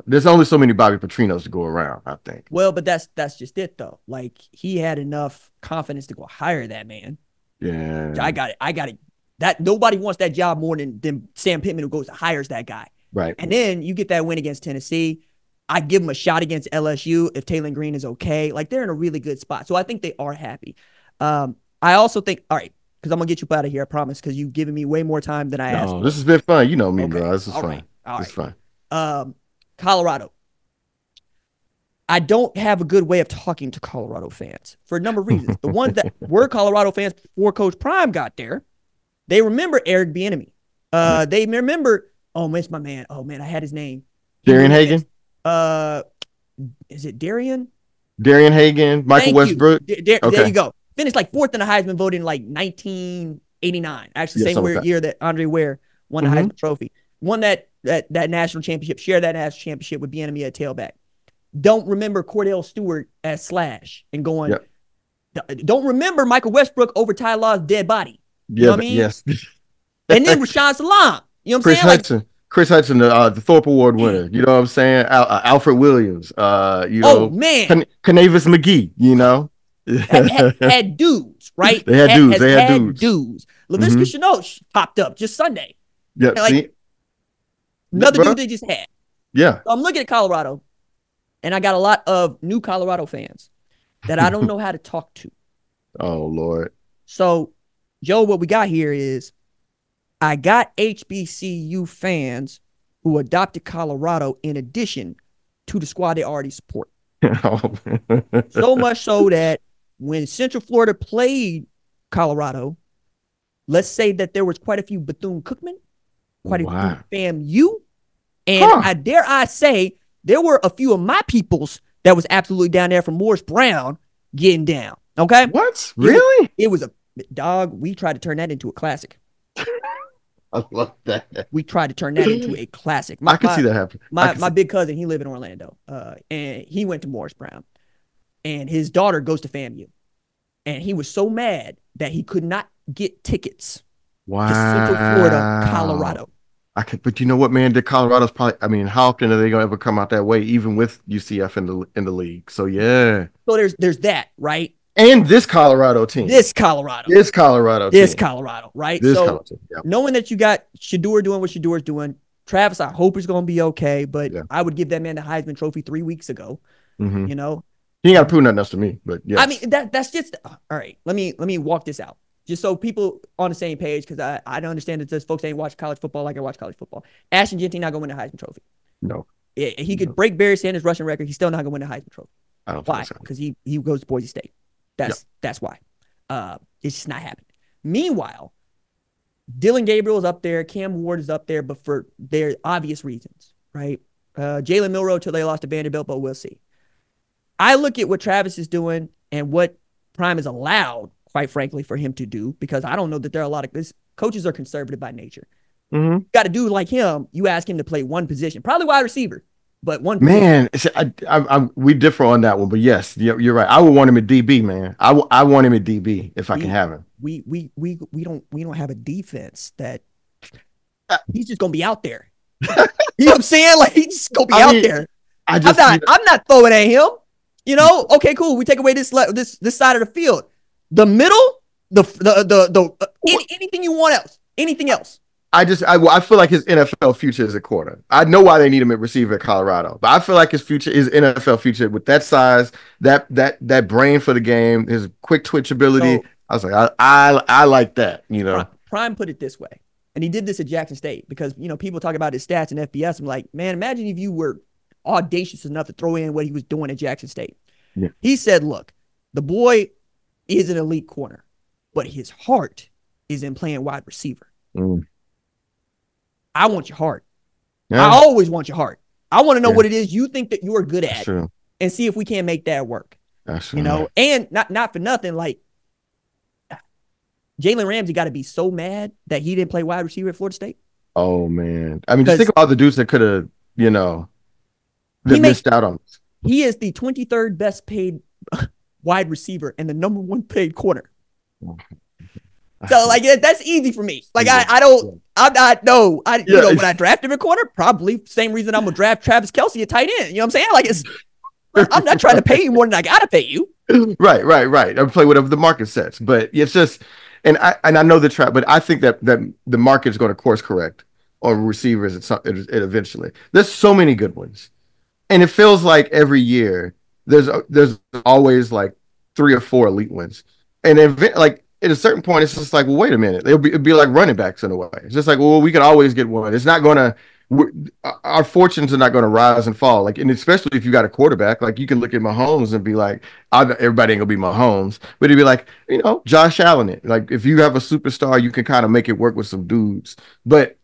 there's only so many Bobby Petrinos to go around, I think. Well, but that's just it though. Like he had enough confidence to go hire that man. Yeah. I got it. That nobody wants that job more than Sam Pittman, who goes and hires that guy. Right. And then you get that win against Tennessee. I give them a shot against LSU if Taylor Green is okay. Like they're in a really good spot. So I think they are happy. I also think, all right, because I'm going to get you out of here, I promise, because you've given me way more time than I asked for. This has been fun. You know me, okay. bro. This is all fun. Right. All this right. is fun. Colorado. I don't have a good way of talking to Colorado fans for a number of reasons. The ones that were Colorado fans before Coach Prime got there, they remember Eric Bieniemy. They remember, oh, it's my man. Oh, man, I had his name. Darian Hagan? Is it Darian? Darian Hagan, Michael Westbrook. There you go. Finished like fourth in the Heisman vote in like 1989. Actually, same year that Andre Ware won the Heisman Trophy. Won that national championship, shared that national championship with Bieniemy at tailback. Don't remember Cordell Stewart as Slash and going. Yep. Don't remember Michael Westbrook over Ty Law's dead body. You know what I mean? Yes. And then Rashawn Salam. You know what I'm saying? Hudson. Chris Hudson, the Thorpe Award winner. You know what I'm saying? Alfred Williams. Oh, man. Canavis McGee, had dudes, right? They had dudes. They had dudes. Laviska Shenault popped up just Sunday. Yeah. Like, another dude they just had. Yeah. So I'm looking at Colorado, and I got a lot of new Colorado fans that I don't know how to talk to. Oh, Lord. So, Joe, what we got here is I got HBCU fans who adopted Colorado in addition to the squad they already support. So much so that when Central Florida played Colorado, let's say that there was quite a few Bethune-Cookman, quite a few FAMU, and I dare I say there were a few of my peoples that was absolutely down there from Morris Brown getting down. Okay? What? Really? It was a dog. We tried to turn that into a classic. I love that. We tried to turn that into a classic. I can see that happen. My big cousin, he lived in Orlando, and he went to Morris Brown, and his daughter goes to FAMU, and he was so mad that he could not get tickets to Central Florida, Colorado. But you know what, man? Colorado's probably. I mean, how often are they gonna ever come out that way, even with UCF in the league? So yeah. So there's that, right? And this Colorado team. This Colorado, right? Knowing that you got Shedeur doing what Shedeur doing, Travis, I hope is going to be okay, but I would give that man the Heisman Trophy 3 weeks ago. You know, he ain't got to prove nothing else to me, but yeah. I mean that's just all right. Let me walk this out. just so people on the same page, because I don't understand that this folks ain't watch college football like I watch college football. Ashton Genty not gonna win the Heisman Trophy. No, He could no, break Barry Sanders' rushing record. He's still not gonna win the Heisman Trophy. I don't think Why? so. Because he goes to Boise State. Yeah. That's why. It's just not happening. Meanwhile, Dylan Gabriel is up there, Cam Ward is up there, but for their obvious reasons, right? Jalen Milroe till they lost to Vanderbilt, but we'll see. I look at what Travis is doing and what Prime is allowed, quite frankly, for him to do, because I don't know that there are a lot of this. Coaches are conservative by nature. Mm-hmm. Got a dude like him, you ask him to play one position, probably wide receiver, but one position. Man, we differ on that one, but yes, you're right. I would want him at DB, man. I want him at DB if I can We have him. we don't have a defense that Uh, he's just gonna be out there. You know what I'm saying? Like he's just gonna be I out mean, there. I just I'm not throwing at him. You know, okay, cool. We take away this side of the field. The middle, anything you want else. Anything else. I feel like his NFL future is a quarter. I know why they need him at receiver at Colorado, but I feel like his future is NFL future with that size, that brain for the game, his quick twitch ability. So I was like, I like that, you know. Prime put it this way, and he did this at Jackson State because people talk about his stats and FBS. I'm like, man, imagine if you were audacious enough to throw in what he was doing at Jackson State. Yeah. He said, look, the boy is an elite corner, but his heart is in playing wide receiver. Mm. I want your heart. Yeah. I always want your heart. I want to know Yeah. what it is you think that you are good That's at true. and see if we can't make that work. That's true. You know, and not for nothing, like Jalen Ramsey got to be so mad that he didn't play wide receiver at Florida State. Oh man. I mean, just think about all the dudes that could have, that missed out on this. He is the 23rd best paid wide receiver and the number one paid corner. So like that's easy for me. Like when I draft him a corner, probably same reason I'm gonna draft Travis Kelce at tight end. You know what I'm saying? Like I'm not trying to pay you more than I gotta pay you. Right. I play whatever the market sets, but it's just, and I know the trap, but I think that the market's going to course correct on receivers it eventually. There's so many good ones, and it feels like every year there's always like 3 or 4 elite ones, and like at a certain point it's just like, well, wait a minute, it'd be like running backs in a way. It's just like, well, we could always get one. It's not going to. Our fortunes are not going to rise and fall. Like, and especially if you got a quarterback, like you can look at Mahomes and be like, everybody ain't gonna be Mahomes, but it'd be like, Josh Allen. It like if you have a superstar, you can kind of make it work with some dudes. But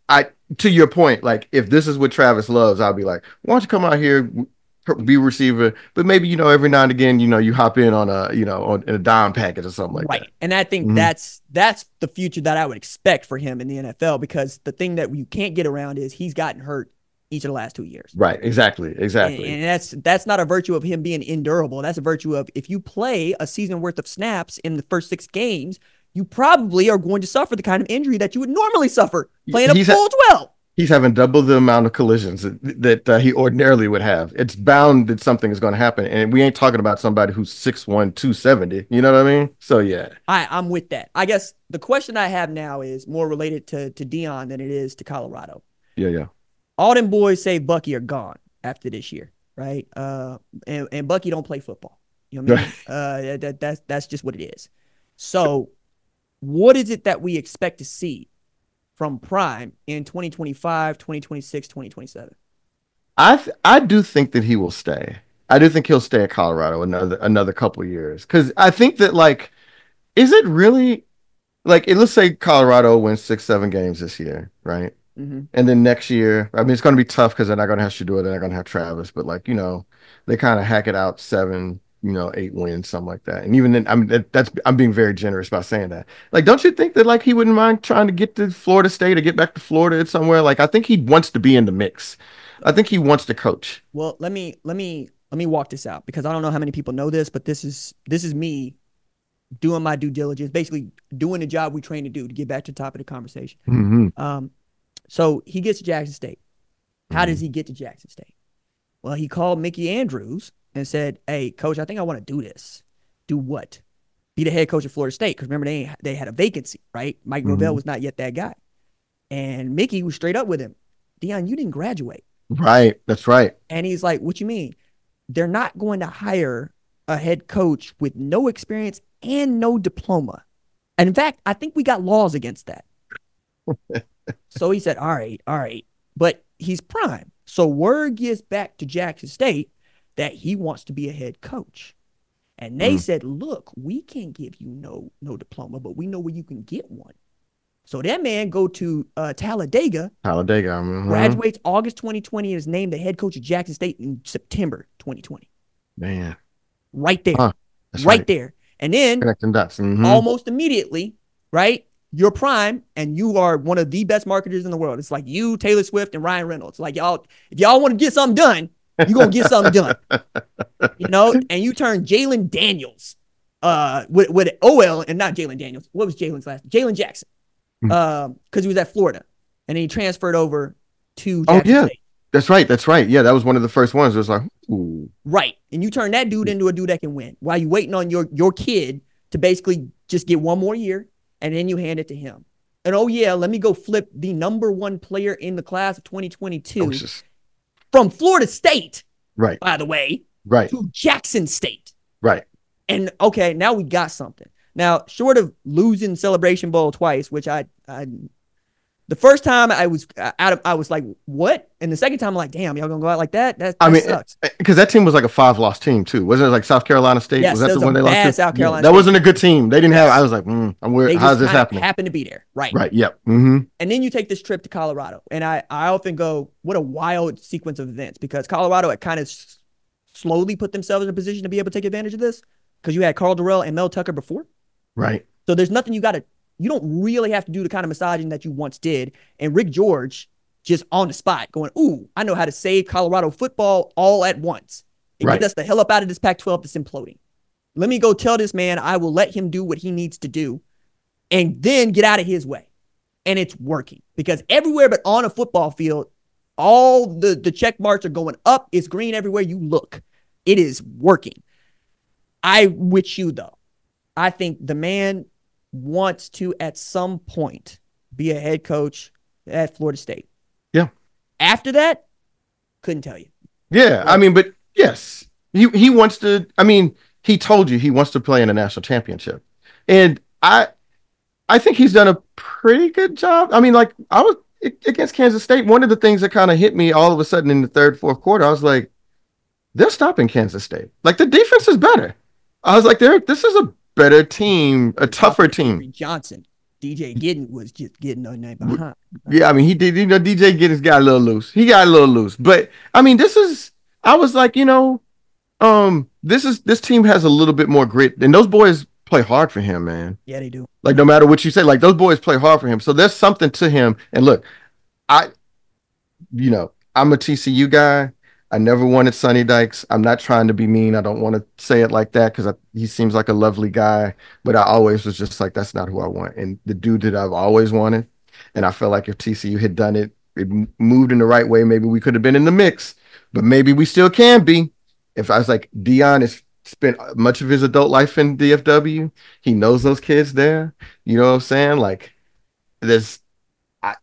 to your point, like if this is what Travis loves, I'll be like, why don't you come out here, be receiver, but maybe every now and again, you hop in on in a dime package or something like that. And I think that's the future that I would expect for him in the NFL, because the thing that you can't get around is he's gotten hurt each of the last 2 years. Right. Exactly. And that's not a virtue of him being endurable. That's a virtue of if you play a season worth of snaps in the first 6 games, you probably are going to suffer the kind of injury that you would normally suffer playing a full 12. He's having double the amount of collisions that he ordinarily would have. It's bound that something is going to happen. And we ain't talking about somebody who's 6'1", 270. You know what I mean? So, yeah. I'm with that. I guess the question I have now is more related to Deion than it is to Colorado. Yeah. All them boys say Bucky are gone after this year, right? And Bucky don't play football. You know what I mean? That's just what it is. So what is it that we expect to see from Prime in 2025, 2026, 2027? I do think that he will stay. I do think he'll stay at Colorado another couple of years, because I think that, like, is it really like, let's say Colorado wins 6-7 games this year, right? Mm-hmm. And then next year, I mean, it's going to be tough because they're not going to have Shador, they're not going to have Travis, but like, they kind of hack it out 7, 8 wins, something like that. And even then, I mean, I'm being very generous by saying that. Like, don't you think that like he wouldn't mind trying to get to Florida State or get back to Florida at somewhere? Like, I think he wants to be in the mix. I think he wants to coach. Well, let me walk this out, because I don't know how many people know this, but this is me doing my due diligence, basically doing the job we train to do, to get back to the top of the conversation. Mm-hmm. So he gets to Jackson State. How does he get to Jackson State? Well, he called Mickey Andrews and said, hey, coach, I think I want to do this. Do what? Be the head coach of Florida State. Because remember, they had a vacancy, right? Mike Norvell was not yet that guy. And Mickey was straight up with him. Deion, you didn't graduate. Right. That's right. And he's like, what you mean? They're not going to hire a head coach with no experience and no diploma. And in fact, I think we got laws against that. So he said, all right. But he's prime. So word gets back to Jackson State that he wants to be a head coach. And they Mm. said, look, we can't give you no diploma, but we know where you can get one. So that man go to Talladega, Talladega. graduates August 2020, and is named the head coach of Jackson State in September 2020. Man. Right there. Huh. That's Right right. there. And then Connecting dots. almost immediately, right? You're prime and you are one of the best marketers in the world. It's like you, Taylor Swift, and Ryan Reynolds. Like y'all, if y'all want to get something done, you're gonna get something done. You know, and you turn Jalen Daniels with OL and not Jalen Daniels. What was Jalen's last? Jalen Jackson. Because he was at Florida. And then he transferred over to Oh Jackson yeah. State. That's right. That's right. Yeah, that was one of the first ones. It was like, ooh. Right. And you turn that dude into a dude that can win while you waiting on your kid to basically just get one more year, and then you hand it to him. And oh yeah, let me go flip the number one player in the class of That was 2022 just from Florida State, right. by the way, Right. to Jackson State. Right. And okay, now we got something. Now, short of losing Celebration Bowl twice, which I the first time I was I was like, what? And the second time I'm like, damn, y'all gonna go out like that? I That mean, sucks. because that team was like a 5-loss team too, wasn't it? Like South Carolina State, was Yes, that that the was a one they lost to? bad South Yeah, Carolina that State wasn't a team. good team. They didn't have. I Yes. was like, I'm weird. They How's just this kind of happening? happened to be there. Right. Right. Yep. And then you take this trip to Colorado. And I often go, what a wild sequence of events, because Colorado had kind of slowly put themselves in a position to be able to take advantage of this because you had Carl Durrell and Mel Tucker before. Right. So there's nothing you don't really have to do the kind of massaging that you once did. And Rick George just on the spot going, ooh, I know how to save Colorado football all at once and get Right. us the hell up out of this Pac-12 that's imploding. Let me go tell this man I will let him do what he needs to do and then get out of his way. And it's working because everywhere but on a football field, all the check marks are going up. It's green everywhere you look. It is working. I with you though. I think the man wants to at some point be a head coach at Florida State. Yeah. After that, couldn't tell you. Yeah. I But mean, but yes, he wants to. I mean, he told you he wants to play in a national championship, and I think he's done a pretty good job. I mean, like I was against Kansas State. One of the things that kind of hit me all of a sudden in the third, fourth quarter, I was like, they're stopping Kansas State. Like the defense is better. I was like, this is a better team, a you're talking tougher to Avery team. Johnson. DJ Gidden was just getting on that behind. Yeah, I mean, he did. You know, DJ Giddens got a little loose. He got a little loose, but I mean, this is. I was like, this team has a little bit more grit, and those boys play hard for him, man. Yeah, they do. Like no matter what you say, like those boys play hard for him. So there's something to him. And look, I, I'm a TCU guy. I never wanted Sonny Dykes. I'm not trying to be mean. I don't want to say it like that because he seems like a lovely guy. But I always was just like, that's not who I want. And the dude that I've always wanted. And I felt like if TCU had done it, it moved in the right way, maybe we could have been in the mix. But maybe we still can be. If I was like, Dion has spent much of his adult life in DFW. He knows those kids there. You know what I'm saying? Like, there's, I,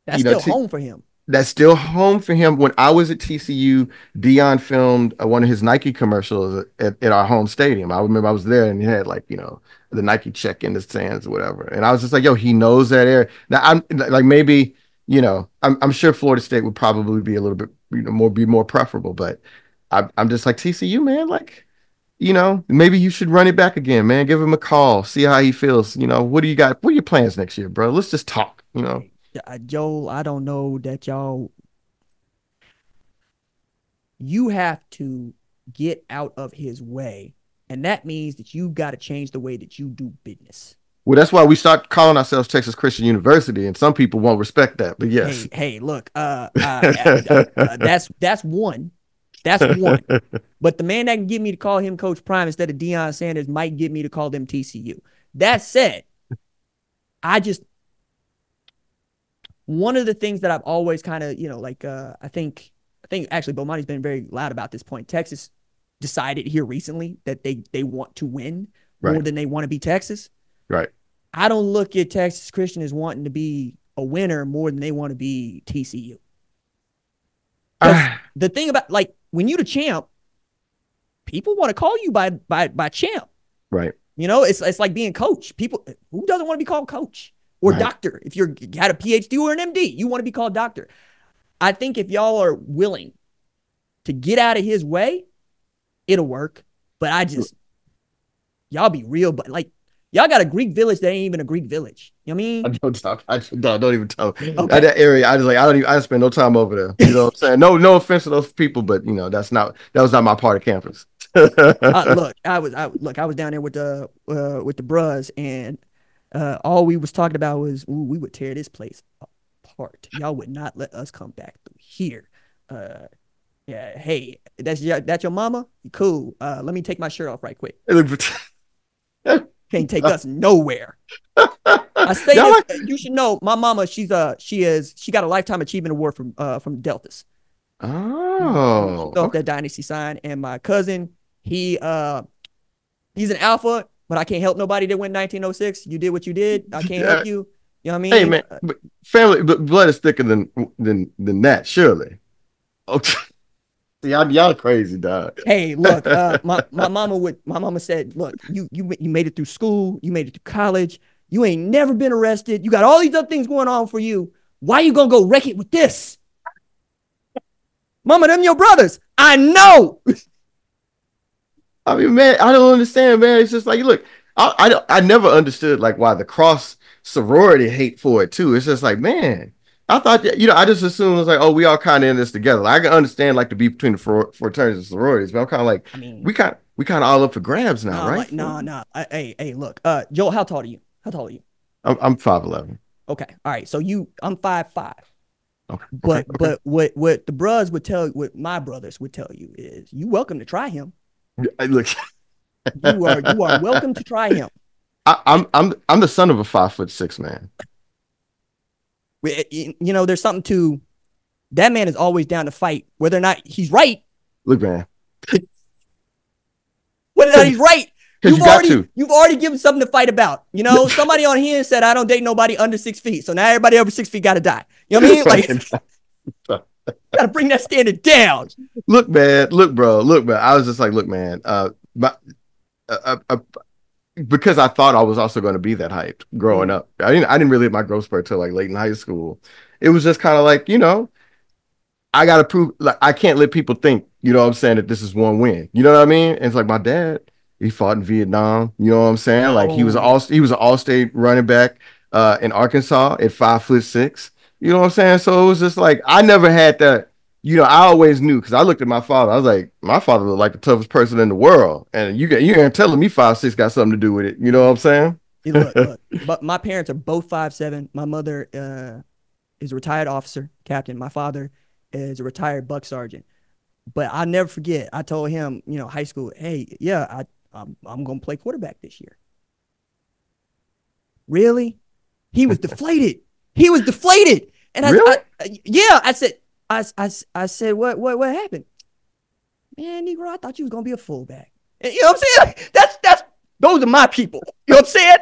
That's you know, still home for him. that's still home for him. When I was at TCU, Dion filmed one of his Nike commercials at our home stadium. I remember I was there and he had like, the Nike check in the stands or whatever. And I was just like, yo, he knows that area. Now I'm like, maybe, I'm sure Florida State would probably be a little bit, be more preferable, but I'm just like TCU, man, like, maybe you should run it back again, man. Give him a call, see how he feels. What do you got? What are your plans next year, bro? Let's just talk. Joel, I don't know that you have to get out of his way. And that means that you got to change the way that you do business. Well, that's why we start calling ourselves Texas Christian University, and some people won't respect that. But yes, hey, look, that's one. That's one. But the man that can get me to call him Coach Prime instead of Deion Sanders might get me to call them TCU. That said, one of the things that I've always kind of, I think actually Bomani's been very loud about this point. Texas decided here recently that they want to win more right, than they want to be Texas. right. I don't look at Texas Christian as wanting to be a winner more than they want to be TCU. Because the thing about, like, when you're the champ, people want to call you by champ. Right. It's like being coach. People who doesn't want to be called coach or Right. doctor. If you're had a PhD or an MD, you want to be called doctor. I think if y'all are willing to get out of his way, it'll work. But y'all be real, but like y'all got a Greek village that ain't even a Greek village. You know what I I mean? don't talk. Don't even talk. Okay. That area, I just like I don't even. I spend no time over there. You know what I'm saying? No offense to those people, but that was not my part of campus. Look, I was down there with the bros, and all we was talking about was, ooh, we would tear this place apart. Y'all would not let us come back through here. Uh, yeah, hey, that's your mama? Cool. Let me take my shirt off right quick. Can't take us nowhere. I say Y'all this, like, you should know. My mama, she got a lifetime achievement award from Deltas. She oh, throw up okay. that dynasty sign, and my cousin, he he's an alpha, but I can't help nobody that went 1906. You did what you did. I can't help you. You know what I Hey mean? man, but family blood is thicker than that, surely. Okay. Y'all crazy, dog. Hey, look, my mama said, look, you made it through school, you made it through college, you ain't never been arrested, you got all these other things going on for you. Why you gonna go wreck it with this? Mama, them your brothers. I know. I mean, man, I don't understand, man. It's just like, look, I never understood like why the cross sorority hate for it too. It's just like, man, I thought that, I just assumed it was like, oh, we all kind of in this together. Like, I can understand like to be between the fraternities and sororities, but I'm kind of like, I mean, we kind of all up for grabs now, nah, right? like, nah. Hey, look, Joel, how tall are you? How tall are you? I'm 5'11". Okay, all right. So I'm 5'5". Okay, okay, okay. But what the bros would tell, what my brothers would tell you is, you welcome to try him. Look, You are welcome to try him. I'm the son of a 5'6" man. There's something to that man is always down to fight, whether or not he's right. Look, man, Whether or not he's right, because you got to. you've already given something to fight about. Somebody on here said, I don't date nobody under 6 feet. So now everybody over 6 feet got to die. You know what I mean? Like, got to bring that standard down. Look, man, look, bro, look, man. I was just like, look, man, because I thought I was also going to be that hyped growing Mm, up. I didn't really hit my growth spurt till like late in high school. It was just kind of like, I gotta prove, like, I can't let people think, what I'm saying, that this is one win. You know what I mean? And it's like my dad, he fought in Vietnam. You know what I'm saying? Like oh, he was an all-state running back in Arkansas at 5'6". You know what I'm saying? So it was just like I never had that. I always knew because I looked at my father. I was like, my father looked like the toughest person in the world, and you ain't telling me 5'6" got something to do with it. You know what I'm saying? look. But my parents are both 5'7". My mother is a retired officer, captain. My father is a retired buck sergeant. But I'll never forget. I told him, high school, hey, yeah, I'm gonna play quarterback this year. Really? He was deflated. He was deflated. And Really? yeah, I said, what happened? Man, Negro, I thought you was gonna be a fullback. And you know what I'm saying? That's those are my people. You know what I'm saying?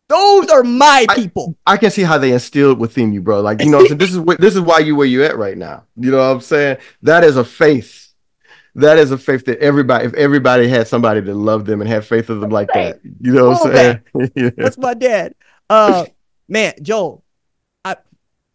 Those are my I people. I can see how they instilled within you, bro. Like, what I'm saying, this is why you where you at right now. You know what I'm saying? That is a faith. That is a faith that if everybody had somebody that loved them and had faith in them like Hey, that, you know what I'm fullback. saying? Yeah. That's my dad. Uh, man, Joel, I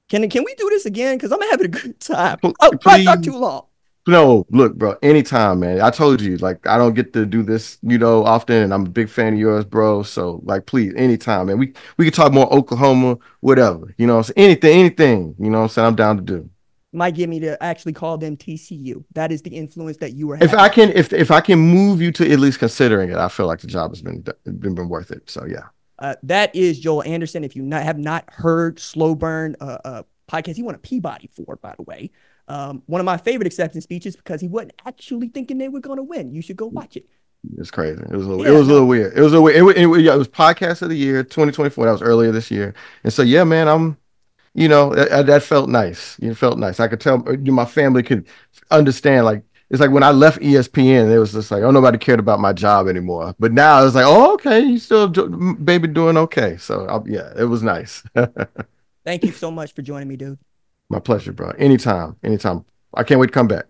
can we do this again? Because I'm having a good time. Oh, I talked Please, too long. no, look, bro, anytime, man. I told you, like, I don't get to do this, often, and I'm a big fan of yours, bro. So, like, please, anytime, man. We can talk more Oklahoma, whatever, so anything, you know what I'm saying? I'm down to do. Might get me to actually call them TCU. That is the influence that you are If having I on can, me. if I can move you to at least considering it, I feel like the job has been worth it. So yeah. That is Joel Anderson. If you have not heard Slow Burn podcast, he won a Peabody for, by the way. One of my favorite acceptance speeches because he wasn't actually thinking they were going to win. You should go watch it. It's crazy. It Yeah, was a no, little weird. It was a weird. Yeah, it was podcast of the year 2024. That was earlier this year. And so yeah, man, that felt nice. It felt nice. I could tell my family could understand. Like it's like when I left ESPN, it was just like, oh, nobody cared about my job anymore. But now it's like, oh, okay, you still baby doing okay. So yeah, it was nice. thank you so much for joining me, dude. My pleasure, bro. Anytime, anytime. I can't wait to come back.